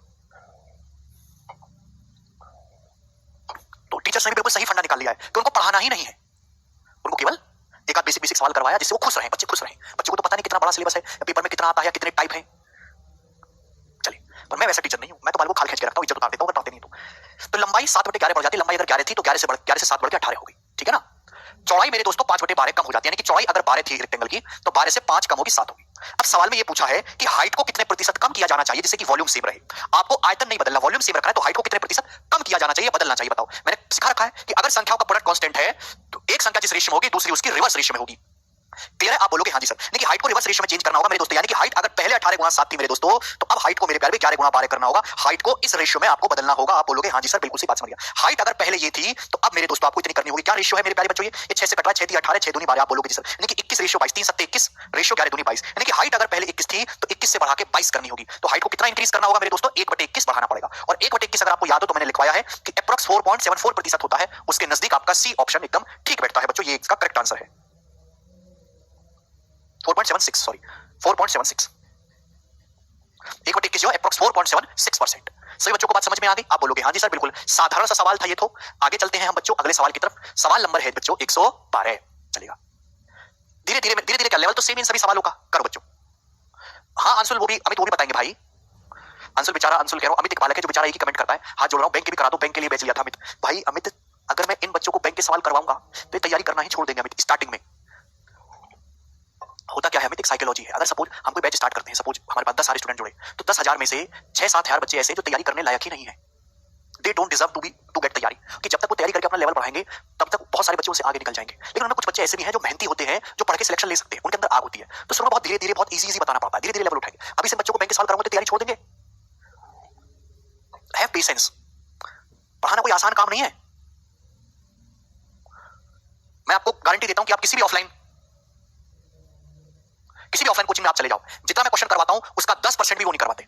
तो टीचर्स ने भी बिल्कुल सही फंडा निकाल लिया है कि उनको पढ़ाना ही नहीं है, उनको केवल एक आध बेसिक सवाल करवाया जिससे वो खुश रहे, बच्चे खुश रहे। बच्चे को तो पता नहीं कितना बड़ा सिलेबस है, पेपर में कितना आता है, कितने टाइप है। चलिए, पर मैं वैसा टीचर नहीं हूं, मैं तो बाल को खाल खींच के रखता हूं, इज्जत उतार देता हूं, बताते नहीं तो लंबाई 7/11 बढ़ जाती है। लंबाई अगर 11 थी तो 11 से 7 बढ़ के 18 हो गई। ठीक है ना। चौड़ाई मेरे दोस्तों 5/12 कम हो जाती है, यानी कि चौड़ाई अगर 12 थी रेक्टेंगल की तो 12 से 5 कम होगी, 7 होगी। अब सवाल में ये पूछा है कि हाइट को कितने प्रतिशत कम किया जाना चाहिए जिससे कि वॉल्यूम सेम रहे। आपको आयतन नहीं बदलना, वॉल्यूम सेम रखना है, तो हाइट को कितने प्रतिशत कम किया जाना चाहिए, बदलना चाहिए, बताओ। मैंने सिखा रखा है कि अगर संख्याओं का प्रोडक्ट कांस्टेंट है तो एक संख्या जिस रेशियो में होगी दूसरी उसकी रिवर्स रेशियो में होगी। क्लियर है? आप बोलोगे हाँ जी सर, नहीं कि हाइट को रिवर्स रेशियो में चेंज करना होगा मेरे दोस्तों, यानी कि हाइट अगर पहले 18 गुना 7 थी मेरे दोस्तों, तो अब हाइट को मेरे प्यारे में 11 गुना 12 करना होगा, हाइट को इस रेशियो में आपको बदलना होगा। आप बोलोगे हाँ जी सर बिल्कुल सही बात समझ गया। हाइट अगर पहले ये थी तो अब मेरे दोस्तों आपको इतनी करनी होगी। क्या रेशियो है मेरे प्यारे बच्चों? ये 6 से कट रहा है, 6 × 18, 6 दूनी 12। आप बोलोगे जी सर, यानी कि 21 रेशियो 22, 3 7 21 रेशियो 11 दूनी 22, यानी कि हाइट अगर पहले 21 थी तो 21 से बढ़ा के 22 करनी होगी। तो हाइट को कितना इंक्रीज करना होगा मेरे दोस्तों? 1/21 बढ़ाना पड़ेगा। और 1/21 अगर आपको याद हो तो मैंने लिखवाया है कि एप्रोक्स 4.74% होता है, उसके नजदीक आपका सी ऑप्शन एकदम ठीक बैठता है बच्चों, ये इसका करेक्ट आंसर है। 4.76 सॉरी 4.76, 1/21 इज योर अप्रॉक्स 4.76%। सभी बच्चों को बात समझ में आ गई? आप बोलोगे हाँ जी सर बिल्कुल, साधारण सा सवाल था ये। तो आगे चलते हैं हम बच्चों अगले सवाल की तरफ। सवाल नंबर है बच्चों 112। चलेगा धीरे धीरे क्या लेवल तो सेम इन सभी सवालों का। करो बच्चों। हाँ अंशुल वो भी, अमित वो भी बताएंगे भाई। अंशुल बेचारा, अंशुल कह रहा हूँ, अमित एक बालक है जो बेचारा एक ही कमेंट करता है, हाथ जोड़ रहा हूँ, बैंक के भी करा दो, बैंक के लिए बेच लिया था अमित। भाई अमित अगर मैं इन बच्चों को बैंक के सवाल करवाऊंगा तो ये तैयारी करना ही छोड़ देंगे अमित। स्टार्टिंग में होता क्या है अमित, एक साइकोलॉजी है। अगर सपोज हम कोई बैच स्टार्ट करते हैं, सपोज हमारे पास 10 सारे स्टूडेंट जुड़े, तो 10,000 में से 6-7 हजार बच्चे ऐसे जो तैयारी करने लायक ही नहीं है। They don't deserve to get तैयारी, कि जब तक वो तैयारी करके अपना लेवल बढ़ाएंगे तब तक बहुत सारे बच्चे उनसे आगे निकल जाएंगे। लेकिन उनमें कुछ बच्चे ऐसे भी हैं जो मेहनती होते हैं, जो पढ़ के सिलेक्शन ले सकते हैं, उनके अंदर आग होती है। तो शुरू में बहुत धीरे धीरे बहुत इजी बताना पड़ता है, धीरे धीरे लेवल उठाएंगे। अभी से बच्चों को बैंक के सवाल कराऊंगा तो तैयारी छोड़ देंगे? Have patience. पढ़ाना कोई आसान काम नहीं है। मैं आपको गारंटी देता हूं कि आप किसी भी ऑफलाइन कोचिंग में आप चले जाओ, जितना मैं क्वेश्चन करवाता हूं उसका 10% भी वो नहीं करवाते,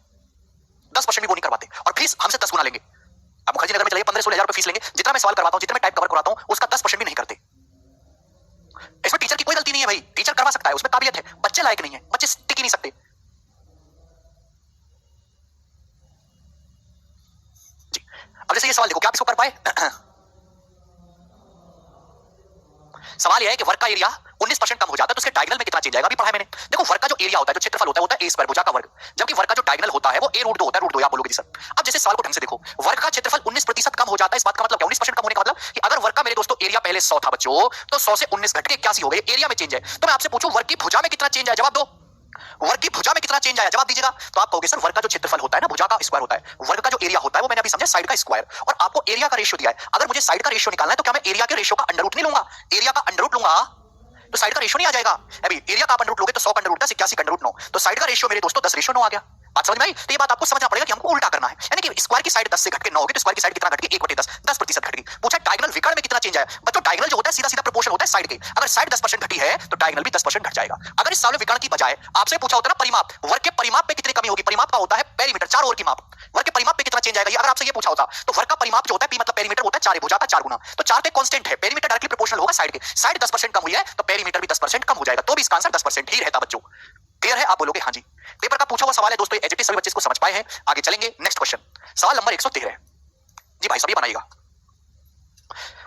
10% भी वो नहीं करवाते, और फीस हमसे 10 गुना लेंगे। अब मुखर्जी नगर में चलिए 15-16 हजार रुपए फीस लेंगे, जितना मैं सवाल करवाता हूं, जितना मैं टाइप कवर करवाता हूं, उसका 10% भी नहीं करते। इसमें टीचर की कोई गलती नहीं है भाई, टीचर करवा सकता है, उसमें काबिलियत है, बच्चे लायक नहीं है, बच्चे टिक ही नहीं सकते जी। अब जैसे ये सवाल देखो, क्या आप इसको कर पाए? सवाल यह है कि वर्ग का एरिया 19% कम हो जाता है तो उसके डायगोनल में कितना चेंज आएगा? अभी पढ़ा है मैंने। देखो वर्ग का जो एरिया होता है, जो क्षेत्रफल होता है, वो a स्क्वायर भुजा का वर्ग, जबकि वर्ग का जो डायगोनल होता है वो a रूट 2 होता है। रूट 2 आप बोलोगे जी सर। अब जैसे सवाल को ढंग से देखो, वर्ग का क्षेत्रफल 19% कम हो जाता है, इस बात का मतलब क्या? 19% कम होने का मतलब कि अगर वर्ग का मेरे दोस्तों एरिया पहले 100 था बच्चों, तो 100 से 19 घट के 81 हो गए, एरिया में चेंज है। तो मैं आपसे पूछूं वर्ग की भुजा में कितना चेंज आया? जवाब दो। वर्ग की भुजा में कितना चेंज आया? जवाब दीजिएगा। तो आप कहोगे सर वर्ग का जो क्षेत्रफल होता है ना, भुजा का स्क्वायर होता है, वर्ग का जो एरिया होता है वो मैंने अभी समझा साइड का स्क्वायर, और आपको एरिया का रेशियो दिया है। अगर मुझे साइड का रेशियो निकालना है तो क्या मैं एरिया के रेशियो का अंडर रूट नहीं लूंगा? एरिया का अंडर रूट लूंगा तो साइड का रेशियो नहीं आ जाएगा। अभी एरिया का आप अंडर रूट लोगे तो 100 का अंडर रूट 10, 81 का अंडर रूट 9, तो साइड का रेशियो मेरे दोस्तों 10 रेशियो 9 आ गया। बात समझ में आई? तो ये बात आपको समझना पड़ेगा कि हमको उल्टा करना है, यानी कि स्क्वायर की साइड 10 से घट के 9 होगी तो स्क्वायर की साइड कितना घट के 1/10, 10% घट गई। पूछा डायगोनल विकर्ण में कितना चेंज आया? बच्चों डायगोनल जो होता है सीधा सीधा प्रोपोर्शन होता है साइड के, अगर साइड 10% घटी है तो डायगोनल भी 10% घट जाएगा। अगर इस सवाल में विकर्ण की बजाय आपसे पूछा होता ना परिमाप, वर्ग के परिमाप पे कितनी कमी होगी? परिमाप का होता है पेरीमीटर, चारों ओर की माप, वर्ग के परिमाप पे कितना चेंज आएगा? अगर आपसे ये पूछा होता तो वर्ग का परिमाप जो होता है पी मतलब पेरीमीटर होता है 4 भुजा का 4 गुना, तो 4 पे कांस्टेंट है, पेरीमीटर डायरेक्टली प्रोपोर्शनल होगा साइड के, साइड 10% कम हुई है तो पेरीमीटर भी 10% कम हो जाएगा, तो भी इसका आंसर 10% ही रहता बच्चों। क्लियर है? आप बोलोगे हाँ जी। पेपर का पूछा हुआ सवाल है दोस्तों, एचटी सभी बच्चे इसको समझ पाए हैं। आगे चलेंगे नेक्स्ट क्वेश्चन, सवाल नंबर 113 जी भाई, सभी बनाइएगा।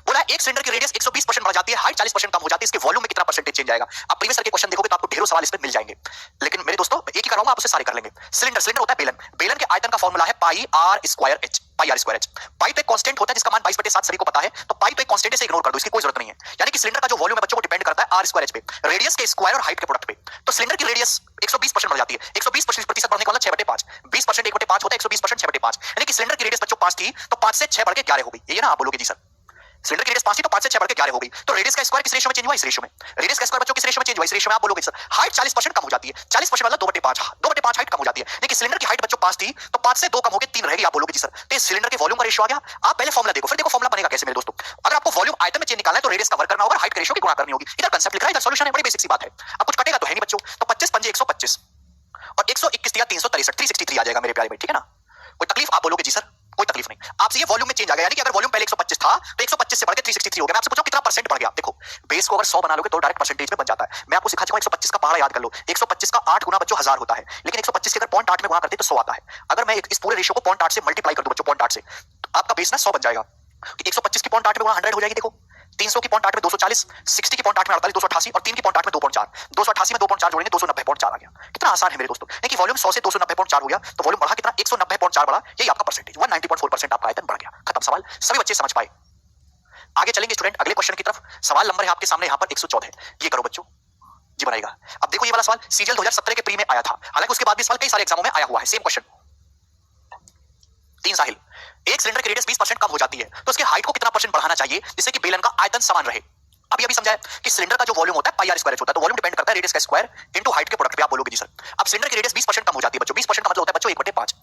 बोला एक सिलेंडर की रेडियस 120% बढ़ जाती है, हाइट 40% कम हो जाती है, इसके वॉल्यूम में कितना परसेंटेज चेंज आएगा? आप प्रीवियस ईयर के क्वेश्चन देखोगे तो आपको ढेरों सवाल इस पे मिल जाएंगे, लेकिन मेरे दोस्तों एक ही कराऊंगा, आप उसे सारे कर लेंगे। सिलेंडर होता है बेलन, बेलन के आयतन का फॉर्मूला है pi r square h, pi r square h. Pi तो एक कांस्टेंट होता है जिसका मान 22/7 सभी को पता है, तो पाई तो एक कांस्टेंट है, इसे इग्नोर कर दो, इसकी कोई जरूरत नहीं है। यानी कि सिलेंडर का जो वॉल्यूम है बच्चों को डिपेंड करता है आर स्क्वायर एच पे, रेडियस के स्क्वायर और हाइट के प्रोडक्ट पे। तो सिलेंडर की रेडियस 120% बढ़ जाती है, 120% बढ़ने का मतलब 6/5, 20% 1/5 होता है, 120% 6/5, यानी कि सिलेंडर की रेडियस बच्चों 5 थी तो 5 से 6 बढ़ के 11 हो गई। ये ना आप बोलोगे जी सर, सिलेंडर की रेडियस 5 थी तो 5 से 6 बढ़ के 11 हो गई, तो रेडियस का स्क्वायर किस रेशियो में चेंज हुआ? इस रेशियो में। रेडियस का स्क्वायर बच्चों किस रेशियो में चेंज हुआ? इस रेशियो में। आप बोलोगे सर हाइट 40% कम हो जाती है, 40% मतलब 2/5, 2/5 हाइट कम हो जाती है, लेकिन सिलेंडर की हाइट बच्चों 5 थी तो 5 से 2 कम होकर 3 रहेगी। आप बोलोगे जी सर तो इस सिलेंडर के वॉल्यूम का रेशियो आ गया। आप पहले फॉर्मूला देखो, फिर देखो फॉर्मूला बनेगा कैसे मेरे दोस्तों। अगर आपको वॉल्यूम आयतन में चेंज निकालना है तो रेडियस का वर्ग करना होगा, हाइट के रेशियो की गुणा करनी होगी। इधर कांसेप्ट लिख रहा है, इधर सॉल्यूशन है, बड़ी बेसिक सी बात है। अब कुछ कटेगा तो है नहीं बच्चों, तो 25 पंजे 125 और 121 दिया 363, 363 आ जाएगा मेरे प्यारे भाई, ठीक है ना? कोई तकलीफ? आप बोलोगे जी सर कोई तकलीफ नहीं। आपसे ये वॉल्यूम में चेंज आ गया, यानी कि अगर वॉल्यूम पहले 125 था तो 125 से बढ़ के 363 हो गया। मैं आपसे पूछूं कितना परसेंट बढ़ गया? देखो बेस को अगर 100 बना लोगे तो डायरेक्ट परसेंटेज में बन जाता है। मैं आपको सिखा चुका 125 का पहाड़ा याद कर लो, 125 का 8 गुना बच्चों 1000 होता है, लेकिन 125 के अगर 0.8 में गुणा करते तो 100 आता है। अगर मैं इस पूरे रेशियो को 0.8 से मल्टीप्लाई कर दूं बच्चों, 0.8 से, तो आपका बेस ना 100 बन जाएगा। 125 की 0.8 में गुणा 100 हो जाएगी। देखो 300 की 0.8 में 240, 60 की 0.8 में 48, 288 और 3 की 0.8 में 2.4, 288 में 2.4 जोड़ेंगे 290.4 आ गया। कितना आसान है मेरे दोस्तों, देखिए वॉल्यूम 100 से 290.4 हो गया, तो वॉल्यूम बढ़ा कितना? 190.4 बढ़ा, यही आपका परसेंटेज 190.4% आपका आयतन बढ़ गया। खत्म सवाल, सभी बच्चे समझ पाए। आगे चलेंगे स्टूडेंट अगले क्वेश्चन की तरफ। सवाल नंबर है आपके सामने यहाँ पर 114, ये करो बच्चों जी बनाएगा। अब देखो ये वाला सवाल सीजीएल 2017 के प्री में आया था, हालांकि उसके बाद भी सवाल कई सारे एग्जामों में आया हुआ है। सेम क्वेश्चन, 3 साहिल, एक सिलेंडर की रेडियस 20% कम हो जाती है तो उसके हाइट को कितना परसेंट बढ़ाना चाहिए जिससे कि बेलन का आयतन समान रहे? अभी समझा है कि सिलेंडर का जो वॉल्यूम होता है पाई आर स्क्वायर होता है, तो वॉल्यूम डिपेंड करता है रेडियस का स्क्वायर इनटू हाइट के प्रोडक्ट पे। आप बोलोगे जी सर अब सिलेंडर की रेडियस 20% कम हो जाती है बच्चों, 20% का मतलब होता है बच्चों 1/5,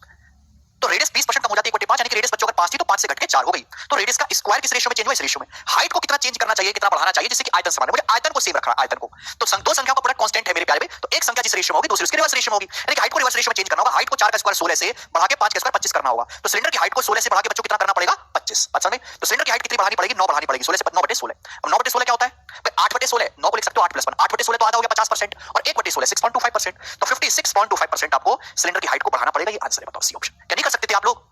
तो रेडियस 20% कम हो जाती है 1/5, यानी कि रेडियस बच्चों अगर 5 थी तो 5 से घट के 4 हो गई, तो रेडियस का स्क्वायर किस रेशियो में चेंज हुआ? इस रेशियो में। हाइट को कितना चेंज करना चाहिए, कितना बढ़ाना चाहिए जिससे कि आयतन समान है? मुझे आयतन को सेम रखना है, आयतन को। तो दो संख्याओं का प्रोडक्ट कांस्टेंट है मेरे प्यारे में, तो एक संख्या जिस रेशियो में होगी दूसरी उसके रिवर्स रेशियो में होगी, यानी कि हाइट को रिवर्स रेशियो में चेंज करना होगा, हाइट को 4 का स्क्वायर 16 से बढ़ा के 5 का स्क्वायर 25 करना होगा। तो सिलेंडर की हाइट को 16 से बढ़ा के बच्चों कितना करना पड़ेगा? 25। अच्छा नहीं, तो सिलेंडर की हाइट कितनी बढ़ानी पड़ेगी? 9 बढ़ानी पड़ेगी। 16 से 9/16। अब 9/16 क्या होता है भाई? 8/16। 9 को लिख सकते हो 8 + 1। 8/16 तो आधा हो गया 50% और 1/16 6.25%। तो 56.25% आपको सिलेंडर की हाइट को बढ़ाना पड़ेगा। ये आंसर है, बताओ सी ऑप्शन। क्या नहीं कर सकते थे आप लोग?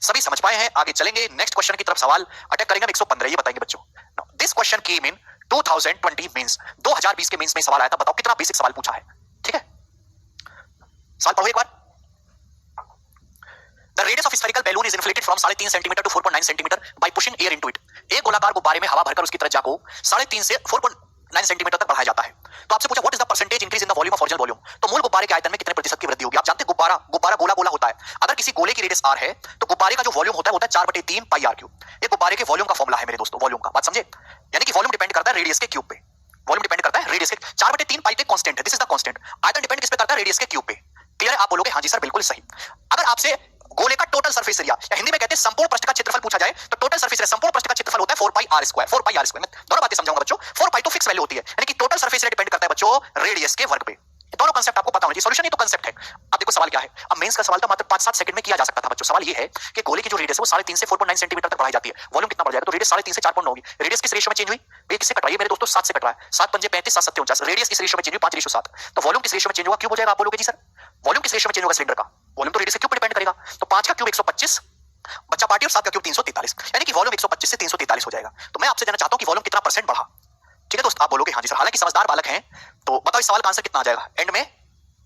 सभी समझ पाए हैं? आगे चलेंगे नेक्स्ट क्वेश्चन की तरफ। सवाल अटैक करेंगे 115। ये बताएंगे बच्चों। This question came in 2020 means 2020 के मींस में सवाल आया था। बताओ कितना बेसिक सवाल पूछा है। ठीक है, सवाल पढ़ो एक बार। The radius of spherical balloon is inflated from 3.5 centimetre to 4.9 centimetre by pushing air into it. एक गोलाकार गुब्बारे में हवा भरकर उसकी त्रिज्या को 3.5 से 4.9 सेंटीमीटर तक बढ़ाया जाता है। तो आपसे पूछा what is the percentage increase in the volume of original volume. तो मूल गुब्बारे के आयतन में कितने प्रतिशत की वृद्धि होगी? आप जानते हैं गुब्बारा गोला गोला होता है। अगर किसी गोले की रेडियस r है तो गुब्बारे का जो वॉल्यूम होता है वो होता है 4/3 पाई r क्यूब। ये गुब्बारे के वॉल्यूम का फॉर्मूला है मेरे दोस्तों, वॉल्यूम का। बात समझे? यानी कि वॉल्यूम डिपेंड करता है रेडियस के क्यूब पे। वॉल्यूम डिपेंड करता है रेडियस के 4/3 पाई पे कांस्टेंट है, दिस इज द कांस्टेंट। आयतन डिपेंड किस पे करता है? रेडियस के क्यूब पे। क्लियर है? आप बोलोगे हां जी सर बिल्कुल सही। अगर आपसे गोले का टोटल सरफेस एरिया या हिंदी में कहते हैं संपूर्ण पृष्ठ का क्षेत्रफल पूछा जाए तो टोटल सरफेस एरिया संपूर्ण पृष्ठ का क्षेत्रफल होता है 4 पाई r स्क्वायर। 4 पाई r स्क्वायर। मैं दोनों बातें समझाऊंगा बच्चों। 4 पाई तो फिक्स वैल्यू होती है, यानी कि टोटल सरफेस एरिया डिपेंड करता है बच्चों रेडियस के वर्ग पे। ये दोनों कांसेप्ट आपको पता होना चाहिए। सॉल्यूशन ही तो कांसेप्ट है। अब देखो सवाल क्या है। अब मेंस का सवाल तो मात्र 5-7 सेकंड में किया जा सकता था बच्चों। सवाल ये है कि गोले की जो रेडियस है वो 3.5 से 4.9 सेंटीमीटर तक बढ़ाई जाती है। वॉल्यूम कितना बढ़ जाएगा? तो रेडियस 3.5 से 4.9 होगी। रेडियस किस रेशियो में चेंज हुई? ये किससे कट रहा है मेरे दोस्तों? 7 से कट रहा है। 7 पंजे 35, 7 सत्ते 49। रेडियस किस रेशियो में चेंज हुई? 5:7। तो वॉल्यूम किस रेशियो में चेंज होगा? क्यूब हो जाएगा। आप बोलोगे जी सर वॉल्यूम किस रेशियो में चेंज होगा सिलेंडर का? वॉल्यूम तो रेडियस के क्यूब पर डिपेंड करेगा। तो 5 का क्यूब 125 बच्चा पार्टी और 7 का क्यूब 343, यानी कि वॉल्यूम 125 से 343 हो जाएगा। तो मैं आपसे जानना चाहता हूं कि वॉल्यूम कितना परसेंट बढ़ा। ठीक है दोस्त, आप बोलोगे हां जी सर। हालांकि समझदार बालक हैं तो बताओ इस सवाल का आंसर कितना आ जाएगा? एंड में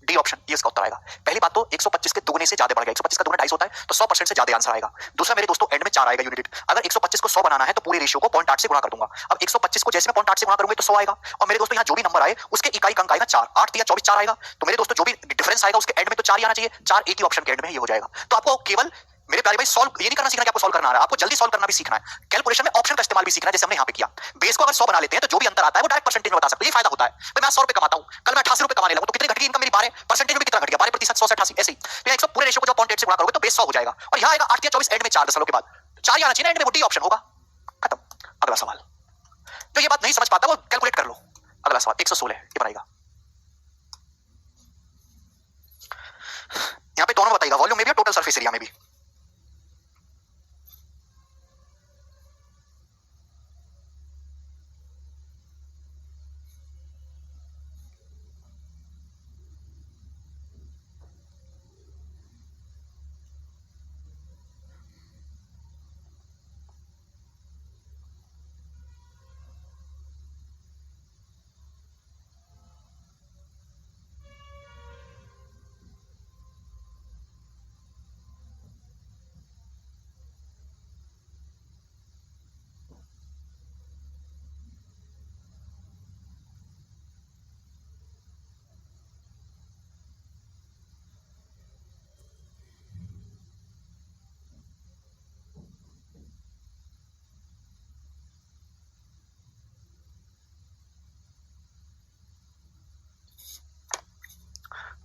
डी ऑप्शन, ये इसका उत्तर आएगा। पहली बात तो 125 के दुगने से ज्यादा बढ़ गया। 125 का दुगना 250 होता है तो 100% से ज्यादा आंसर आएगा। दूसरा मेरे दोस्तों एंड में 4 आएगा यूनिट। अगर 125 को 100 बनाना है तो पूरे रेशियो को 0.8 से गुणा कर दूंगा। अब 125 को जैसे मैं 0.8 से गुणा करूंगा तो 100 आएगा। और मेरे दोस्तों यहाँ जो भी नंबर आए उसके इकाई का अंक आएगा 4। 8 या 24 4 आएगा। तो मेरे दोस्तों जो भी डिफरेंस आएगा उसके एंड में तो 4 ही आना चाहिए। 4 एक ही ऑप्शन के एंड में ये हो जाएगा। तो आपको केवल मेरे प्यारे भाई सॉल्व ये नहीं करना सीखना कि आपको सॉल्व करना आ रहा है, आपको जल्दी सॉल्व करना भी सीखना है। कैलकुलेशन में ऑप्शन का इस्तेमाल भी सीखना है, जैसे हमने यहाँ पे किया। बेस को अगर 100 बना लेते हैं तो जो भी अंतर आता है वो डायरेक्ट परसेंटेज में बता सकते हैं। ये फायदा होता है। भाई मैं 100 रुपए कमाता हूँ, कल मैं 88 रुपए कमाने लगूं तो कितनी घट गई इनकम मेरी? 12 परसेंटेज में कितना घट गया? 12% 100 से 88 ऐसे ही। तो 100 पूरे रेशियो को जब 0.8 से गुणा करोगे तो बेस 100 हो जाएगा। और यहाँ आएगा 8 या 24 एंड में 4 दशमलव के बाद 4 ही आना चाहिए, एंड में वो डी ऑप्शन होगा। खत्म। अगला सवाल। जो ये बात नहीं समझ पाता वो कैलकुलेट कर लो। अगला सवाल 116 ये बनाएगा। यहाँ पे दोनों बताएगा, वॉल्यूम में भी और टोटल सरफेस एरिया में भी।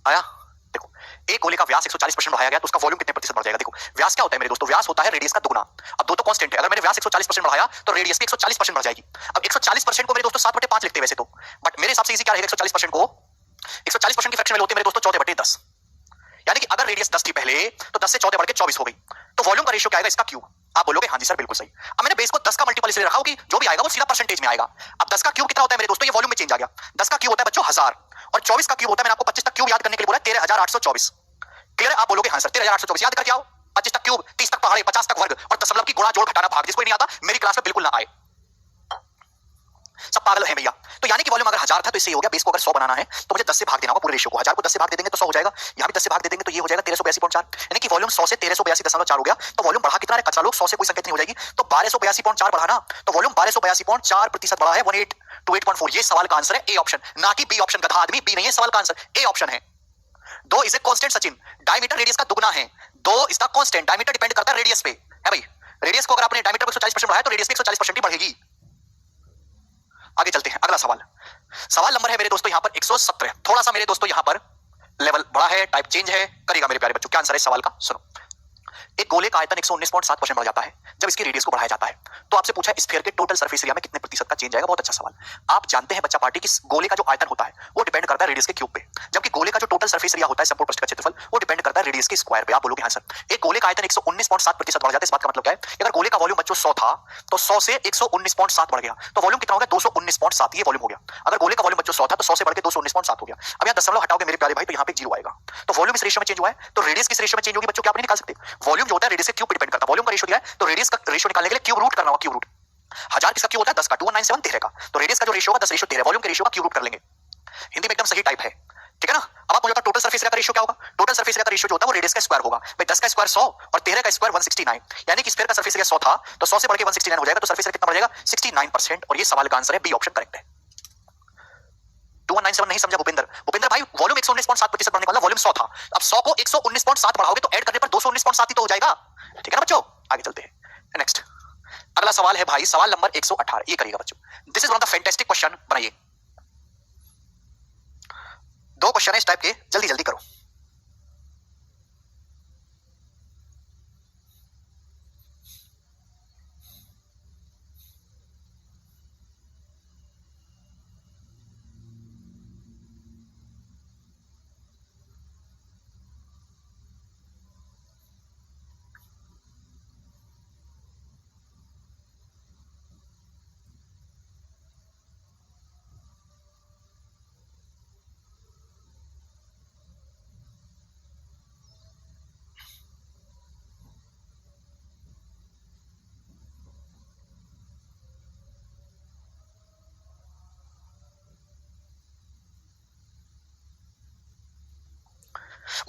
आया? देखो एक गोले का व्यास 140% बढ़ाया गया तो उसका वॉल्यूम कितने प्रतिशत बढ़ जाएगा? देखो व्यास क्या होता है मेरे दोस्तों? व्यास होता है रेडियस का दुगना। अब दो तो कांस्टेंट है। अगर मैंने व्यास 140% बढ़ाया तो रेडियस भी 140% बढ़ जाएगी। अब 140% को मेरे दोस्तों 7/5 लिखते हैं वैसे तो, बट मेरे हिसाब से इजी क्या रहेगा? 140% को 140% की फ्रैक्शन वैल्यू होती है मेरे दोस्तों 14/10, यानी कि अगर रेडियस 10 थी पहले तो 10 से 14 बढ़ के 24 हो गई। तो वॉल्यूम का रेशियो क्या आएगा? इसका क्यूब। आप बोलोगे हां जी सर बिल्कुल सही। अब मैंने बेस को 10 का मल्टीपल इसलिए रखा हो कि जो भी आएगा वो सीधा परसेंटेज में आएगा। अब 10 का क्यूब कितना होता है मेरे दोस्तों? ये वॉल्यूम में चेंज आ गया। 10 का क्यूब होता है बच्चों 1000 और 24 का क्यूब होता है, मैंने आपको 25 तक क्यूब याद करने के लिए बोला 13824। क्लियर है? आप बोलोगे हां सर 13824 याद करके आओ। 25 तक क्यूब, 30 तक पहाड़े, 50 तक वर्ग और दशमलव की गुणा जोड़ घटाना भाग, जिसको नहीं आता मेरी क्लास में बिल्कुल ना आए। सब पागल है भैया। तो यानी कि वॉल्यूम अगर 1000 था तो इससे हो गया बेस को अगर 100 बनाना है तो मुझे 10 से भाग देना होगा पूरे रेशियो को। 1000 को 10 से भाग दे देंगे तो 100 हो जाएगा। यहां भी 10 से भाग दे देंगे तो ये हो जाएगा 1382.4, यानी कि वॉल्यूम 100 से 1382.4 हो गया। तो वॉल्यूम बढ़ा कितना है? कचरा लोग 100 से कोई संकेत नहीं हो जाएगी तो 1282.4 बढ़ा ना, तो वॉल्यूम 1282.4% बढ़ा है 1828.4। ये सवाल का आंसर है ए ऑप्शन, ना कि बी ऑप्शन। गधा आदमी बी नहीं है सवाल का आंसर, ए ऑप्शन है। 2 is a constant Sachin, diameter radius का दुगना है। 2 इसका कांस्टेंट, डायमीटर डिपेंड करता है रेडियस पे है भाई। रेडियस को अगर आपने डायमीटर को 140% बढ़ाया तो रेडियस भी 140% ही बढ़ेगी। आगे चलते हैं। अगला सवाल, सवाल नंबर है मेरे दोस्तों यहां पर 117। थोड़ा सा मेरे दोस्तों यहां पर लेवल बड़ा है, टाइप चेंज है, करेगा मेरे प्यारे बच्चों। क्या आंसर है इस सवाल का? सुनो। एक गोले का आयतन 119.7% बढ़ जाता है जब इसकी रेडियस को बढ़ाया जाता है। तो आपसे पूछा है स्फीयर के टोटल सरफेस एरिया में कितने प्रतिशत का चेंज आएगा। बहुत अच्छा सवाल। आप जानते हैं बच्चा पार्टी कि गोले का जो आयतन होता है वो डिपेंड करता है रेडियस के क्यूब पे, जबकि गोले का जो टोटल सरफेस एरिया होता है संपूर्ण पृष्ठ का क्षेत्रफल वो डिपेंड करता है रेडियस के स्क्वायर पे। आप बोलोगे हाँ सर एक गोले का आयतन 119.7% बढ़ जाता है, इस बात का मतलब क्या है? अगर गोले का वॉल्यूम बच्चों 100 था तो 100 से 119.7 बढ़ गया तो वॉल्यूम कितना हो गया? 219.7, ये वॉल्यूम हो गया। अगर गोले का वॉल्यूम बच्चों 100 था तो 100 से बढ़ के 219.7 हो गया। अब यहाँ दशमलव हटाओगे मेरे प्यारे भाई तो यहाँ पे जीरो आएगा। तो वॉल्यूम इस रेशियो में चेंज हुआ है तो रेडियस किस रेशियो में चेंज होगी बच्चों? क्या आप नहीं निकाल सकते? वॉल्यूम जो होता है रेडियस के क्यूब पे डिपेंड करता है। वॉल्यूम का रेशियो दिया है तो रेडियस का रेशियो निकालने के लिए क्यूब रूट करना होगा। क्यूब रूट 1000 किसका क्यूब होता है? 10 का। 2197 13 का। तो रेडियस का जो रेशियो होगा 10 रेशियो 13, वॉल्यूम के रेशियो का क्यूब रूट कर लेंगे। हिंदी में एकदम सही टाइप है, ठीक है ना? अब आप मुझे बताओ टोटल सरफेस एरिया का रेशियो क्या होगा? टोटल सरफेस एरिया का रेशियो जो होता है वो रेडियस का स्क्वायर होगा। भाई 10 का स्क्वायर 100 और 13 का स्क्वायर 169, यानी कि स्फीयर का सरफेस एरिया 100 था तो 100 से बढ़ के 169 हो जाएगा। तो सरफेस एरिया कितना बढ़ जाएगा? 69%। और ये सवाल का आंसर है बी ऑप्शन करेक्ट है। 2197 नहीं समझा भूपेंद्र? भूपेंद्र भाई वॉल्यूम 119.7% बढ़ने वाला, वॉल्यूम 100 था। अब 100 को 119.7 बढ़ाओगे तो ऐड करने पर 219.7 ही तो हो जाएगा, ठीक है ना बच्चों? आगे चलते हैं नेक्स्ट। अगला सवाल है भाई सवाल नंबर 118, ये करिएगा बच्चों। This is one of the fantastic question. बनाइए, दो क्वेश्चन है इस टाइप के, जल्दी जल्दी करो।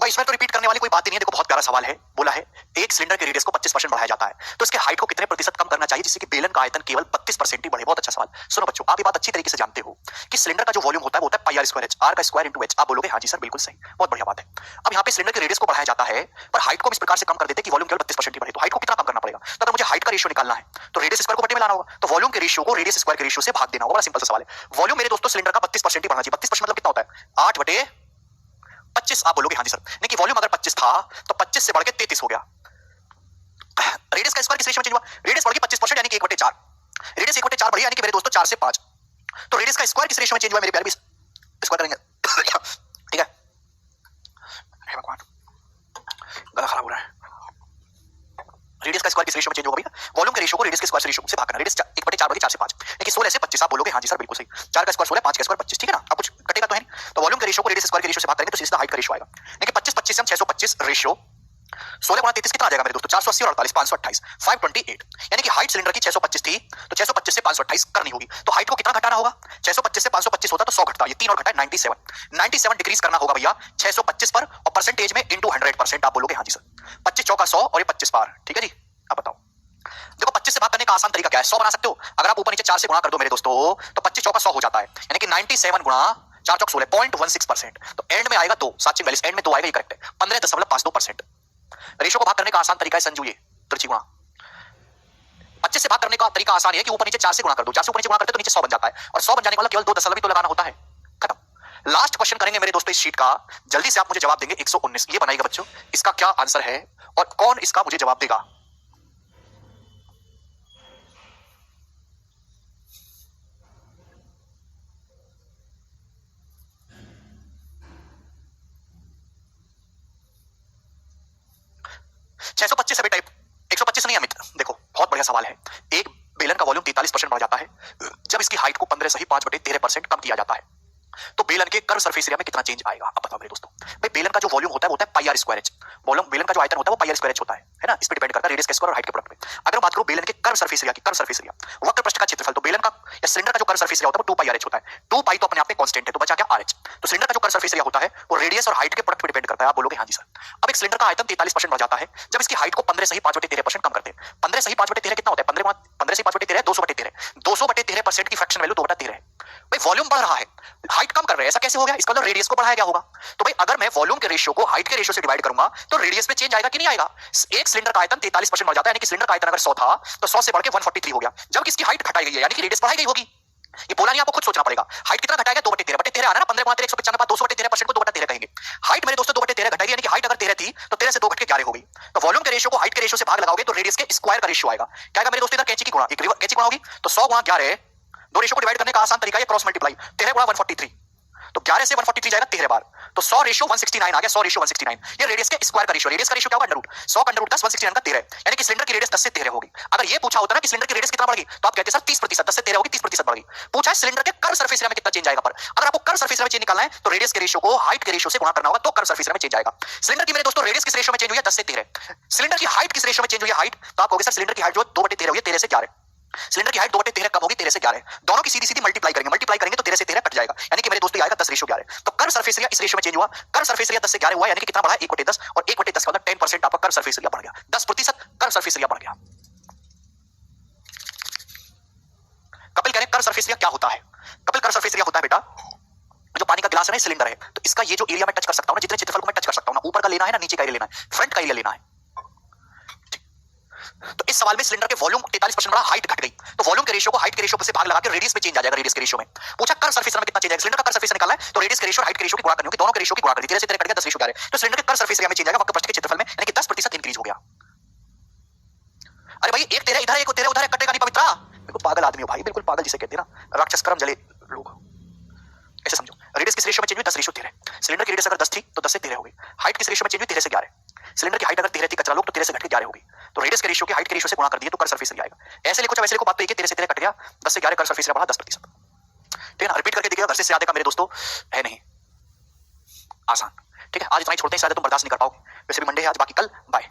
भाई इसमें तो रिपीट करने वाली कोई बात ही नहीं है। देखो बहुत प्यारा सवाल है, बोला है एक सिलेंडर के रेडियस को 25% बढ़ाया जाता है तो इसके हाइट को कितने प्रतिशत कम करना चाहिए जिससे कि बेलन का आयतन केवल 32% ही बढ़े। बहुत अच्छा सवाल। सुनो बच्चों आप ये बात अच्छी तरीके से जानते हो कि सिलेंडर का जो वॉल्यूम होता है वो होता है pi r square H, are का स्क्वायर इंटू एच। आप बोलोगे हाँ जी सर बिल्कुल सही, बहुत बढ़िया बात है। अब यहाँ पे सिलेंडर के रेडियस को बढ़ाया जाता है पर हाइट को इस प्रकार से कम कर देते कि वॉल्यूम केवल 32% ही बढ़े। तो हाइट को कितना कम करना पड़ेगा? तो अगर मुझे हाइट का रेशियो निकालना है तो रेडियस स्क्वायर को बटे में लाना होगा, तो वॉल्यूम के रेशियो को रेडियस स्क्वायर के रेशियो से भाग देना होगा। बड़ा सिंपल सा सवाल है। वॉल्यूम मेरे दोस्तों सिलेंडर का 32% ही बढ़ना चाहिए। 32% मतलब कितना होता है? 8/25। आप बोलोगे हाँ जी सर, नहीं कि वॉल्यूम अगर 25 था तो 25 से बढ़ के 33 हो गया। रेडियस का स्क्वायर किस रेशियो में चेंज हुआ? रेडियस बढ़ गई 25% यानी कि 1/4। रेडियस 1/4 बढ़ी यानी कि मेरे दोस्तों 4 से 5। तो रेडियस का स्क्वायर किस रेशियो में चेंज हुआ मेरे प्यारे? स्क्वायर करेंगे ठीक है। हे भगवान गला खराब हो रहा है। रेडियस का स्क्वायर किस रेशियो में चेंज होगा भैया? वॉल्यूम के रेशियो को रेडियस के स्क्वायर से रेशियो से भाग करना। रेडियस 1/4 बढ़ 4 से 5, लेकिन 16 से 25। आप बोलोगे हाँ जी सर बिल्कुल सही। 4 का स्क्वायर 16, 5 का स्क्वायर 25, ठीक है ना? अब कुछ कटेगा तो है नहीं। तो वॉल्यूम के रेशियो को रेडियस स्क्वायर के रेशियो से भाग करेंगे तो सीधा हाइट का रेशियो आएगा। लेकिन 25-25 से हम 625 रेशियो 16 गुणा 33 कितना आ जाएगा मेरे दोस्तों? 480 और 48 528 528, यानी कि हाइट सिलेंडर की 625 थी तो 625 से 528 करनी होगी। तो हाइट को कितना घटाना होगा? 625 से 525 होता तो 100 घटता, ये 3 और घटा 97 97 डिक्रीज करना होगा भैया 625 पर और परसेंटेज में इंटू 100%। आप बोलोगे हाँ जी सर। 25 चौका 100 और ये 25 बार, ठीक है जी। अब बताओ देखो 25 से भाग करने का आसान तरीका क्या है? 100 बना सकते हो। अगर आप ऊपर नीचे 4 से गुणा कर दो मेरे दोस्तों तो 25 चौका 100 हो जाता है, यानी कि 97 गुणा 4 चौक 16 0.16%। तो एंड में आएगा 2, 7 42 एंड में 2 आएगा, ये करेक्ट है। 15.52%। रेशियो को भाग करने का आसान तरीका है संजू, ये तिरछी गुणा। 25 से भाग करने का तरीका आसान है कि ऊपर नीचे 4 से गुणा कर दो। 4 से ऊपर नीचे गुणा करते तो नीचे 100 बन जाता है और 100 बन जाने वाला केवल 2 दशमलव ही तो लगाना होता है। खत्म। लास्ट क्वेश्चन करेंगे मेरे दोस्तों इस शीट का, जल्दी से आप मुझे जवाब देंगे। 119 ये बनाइएगा बच्चों, इसका क्या आंसर है और कौन इसका मुझे जवाब देगा? छह सौ 125 बेटा 125 नहीं अमित, देखो बहुत बढ़िया सवाल है। एक बेलन का वॉल्यूम 43% बढ़ जाता है जब इसकी हाइट को 15 से ही 5/13% कम किया जाता है तो बेलन के कर्व सरफेस एरिया में कितना चेंज आएगा? अब बताओ मेरे दोस्तों। भाई बेलन का जो वॉल्यूम होता है वो होता है pi r square H. Volume बेलन का जो आयतन होता है वो पाई आर स्क्वायर एच होता है ना? इस पे डिपेंड करता है रेडियस के स्क्वायर और हाइट के प्रोडक्ट पे। अगर बात करो बेलन के कर्व सरफेस एरिया की, कर्व सरफेस एरिया वक्र पृष्ठ का क्षेत्रफल, तो बेलन का या सिलेंडर का जो कर्व सरफेस एरिया होता है वो 2 पाई आर एच होता है। 2 पाई तो अपने आप में कांस्टेंट है तो बचा क्या? R H. तो सिलेंडर का जो कर्व सरफेस एरिया होता है वो रेडियस और हाइट के प्रोडक्ट पे डिपेंड करता है। आप बोलोगे हाँ जी सर। अब एक सिलेंडर का आयतन 43% बढ़ जाता है जब इसकी हाइट को 15 से ही 5/13% कम करते हैं। 15 से ही 5/13 कितना होता है? 15 से 5/13 200/13, 200/13% की फ्रैक्शन वैल्यू 2/13 है। भाई वॉल्यूम बढ़ रहा है, हाइट कम कर रहे हैं, ऐसा कैसे हो गया? इसका मतलब रेडियस को बढ़ाया गया होगा। तो भाई अगर मैं वॉल्यूम के रेशियो को हाइट के रेशियो से डिवाइड करूंगा तो रेडियस में चेंज आएगा कि नहीं आएगा? एक सिलेंडर का आयतन 43% बढ़ जाता है, यानी कि सिलेंडर का आयतन अगर 100 था तो 100 से बढ़ के 143 हो गया जब इसकी हाइट घटाई गई है, यानी कि रेडियस बढ़ाई गई होगी। ये बोला नहीं, आपको खुद सोचना पड़ेगा। हाइट कितना घटाएगा? 2/13 आ रहा है ना, 15 गुणा 13 195 2/13% को 2/13 कहेंगे। हाइट मेरे दोस्तों 2/13 घटाएगी, यानी कि हाइट अगर 13 थी थी तो 13 से 2 घट के 11 हो गई। तो वॉल्यूम के रेशियो को हाइट के रेशियो से भाग लगाओगे तो रेडियस के स्क्वायर का रेशियो आएगा। क्या आएगा मेरे दोस्तों? इधर कैंची की गुणा, एक कैंची गुणा होगी तो 100 गुणा 11, दो रेशियो को डिवाइड करने का आसान तरीका है क्रॉस मल्टीप्लाई। 13 गुणा 143, तो 11 से 143 जाएगा 13 बार, तो 100 रेशियो 169 आ गया। 100 रेशियो 169, ये रेडियस के स्क्वायर का रेशियो। रेडियस का रेशियो क्या होगा? अंडर रूट 100 का अंडर रूट 10, 169 का 13, यानी कि सिलेंडर की रेडियस 10 से 13 होगी। अगर ये पूछा होता ना कि सिलेंडर की रेडियस कितना बढ़ेगी तो आप कहते सर 30%, 10 से 13 होगी 30% बढ़ेगी। पूछा है सिलेंडर के कर्व सरफेस एरिया में कितना चेंज आएगा पर। अगर आपको कर्व सरफेस एरिया में चेंज निकालना है तो रेडियस के रेशियो को हाइट के रेशियो से गुणा करना होगा तो कर्व सरफेस एरिया में चेंज आएगा। सिलेंडर की मेरे दोस्तों रेडियस किस रेशियो में चेंज हुई है? 10 से 13। सिलेंडर की हाइट किस रेशियो में चेंज हुई है? हाइट, तो आप कहोगे सर सिलेंडर की हाइट जो 2/13 हुई है 13 से 11। सिलेंडर की हाइट 2/13 कम होगी 13 से 11, दोनों की सीधी सीधी मल्टीप्लाई करेंगे तो 13 से 13 कट जाएगा, यानी कि मेरे दोस्तों आएगा 10 रेशियो 11। तो कर्व सरफेस एरिया इस रेशियो में चेंज हुआ। कर्व सरफेस एरिया 10 से 11 हुआ, यानी कि कितना बढ़ा? 1/10, और 1/10 का मतलब 10% आपका कर्व सरफेस एरिया बढ़ गया, 10% कर्व सरफेस एरिया बढ़ गया। कपिल कह रहे हैं कर्व सरफेस एरिया क्या होता है? कपिल कर्व सरफेस एरिया होता है बेटा, जो पानी का गिलास है ना सिलेंडर है, तो इसका ये जो एरिया मैं टच कर सकता हूं ना, जितने क्षेत्रफल को मैं टच कर सकता हूं ना, ऊपर का लेना है ना नीचे का एरिया लेना है, फ्रंट का एरिया लेना है। तो इस सवाल में सिलेंडर के वॉल्यूम 43% बढ़ा, हाइट घट गई, तो वॉल्यूम के रेशियो को हाइट के रेशियो से भाग लगा के रेडियस में चेंज आ जाएगा। रेडियस के रेशियो में पूछा कर्व सरफेस में कितना चेंज आएगा? सिलेंडर का कर्व सरफेस निकालना है तो रेडियस के रेशियो हाइट के रेशियो की गुणा करनी होगी, दोनों के रेशियो की गुणा करनी, 13 से 13 कट गया 10 रेशियो 11, तो सिलेंडर के कर्व सरफेस एरिया में चेंज आएगा वक्र पृष्ठ के क्षेत्रफल में, यानी कि 10% इंक्रीज हो गया। अरे भाई एक 13 इधर है एक 13 उधर है, कटेगा नहीं पवित्रा। बिल्कुल पागल आदमी हो भाई, बिल्कुल पागल जिसे कहते हैं ना, राक्षस कर्म जले लोग, ऐसे समझो। रेडियस किस रेशियो में चेंज हुई? 10 रेशियो 13। सिलेंडर की रेडियस अगर 10 थी तो 10 से 13 हो गई। हाइट किस रेशियो में चेंज हुई? 13 से 11। सिलेंडर की हाइट अगर 13 थी कचरा लोग तो 13 से घट के 11 हो गई, तो रेडियस के रेशियो की हाइट के रेशियो से गुणा कर दिए तो कर्व सरफेस एरिया आएगा। ऐसे लिखो चाहे वैसे लिखो, बात तो एक है, 13 से 13 कट गया, 10 से 11 कर्व सरफेस एरिया बढ़ा 10%। ठीक है ना, रिपीट करके देखिएगा, घर से ज्यादा का मेरे दोस्तों है नहीं, आसान। ठीक है, आज इतना ही छोड़ते हैं, शायद तुम बर्दाश्त नहीं कर पाओगे, वैसे भी मंडे है आज, बाकी कल बाय।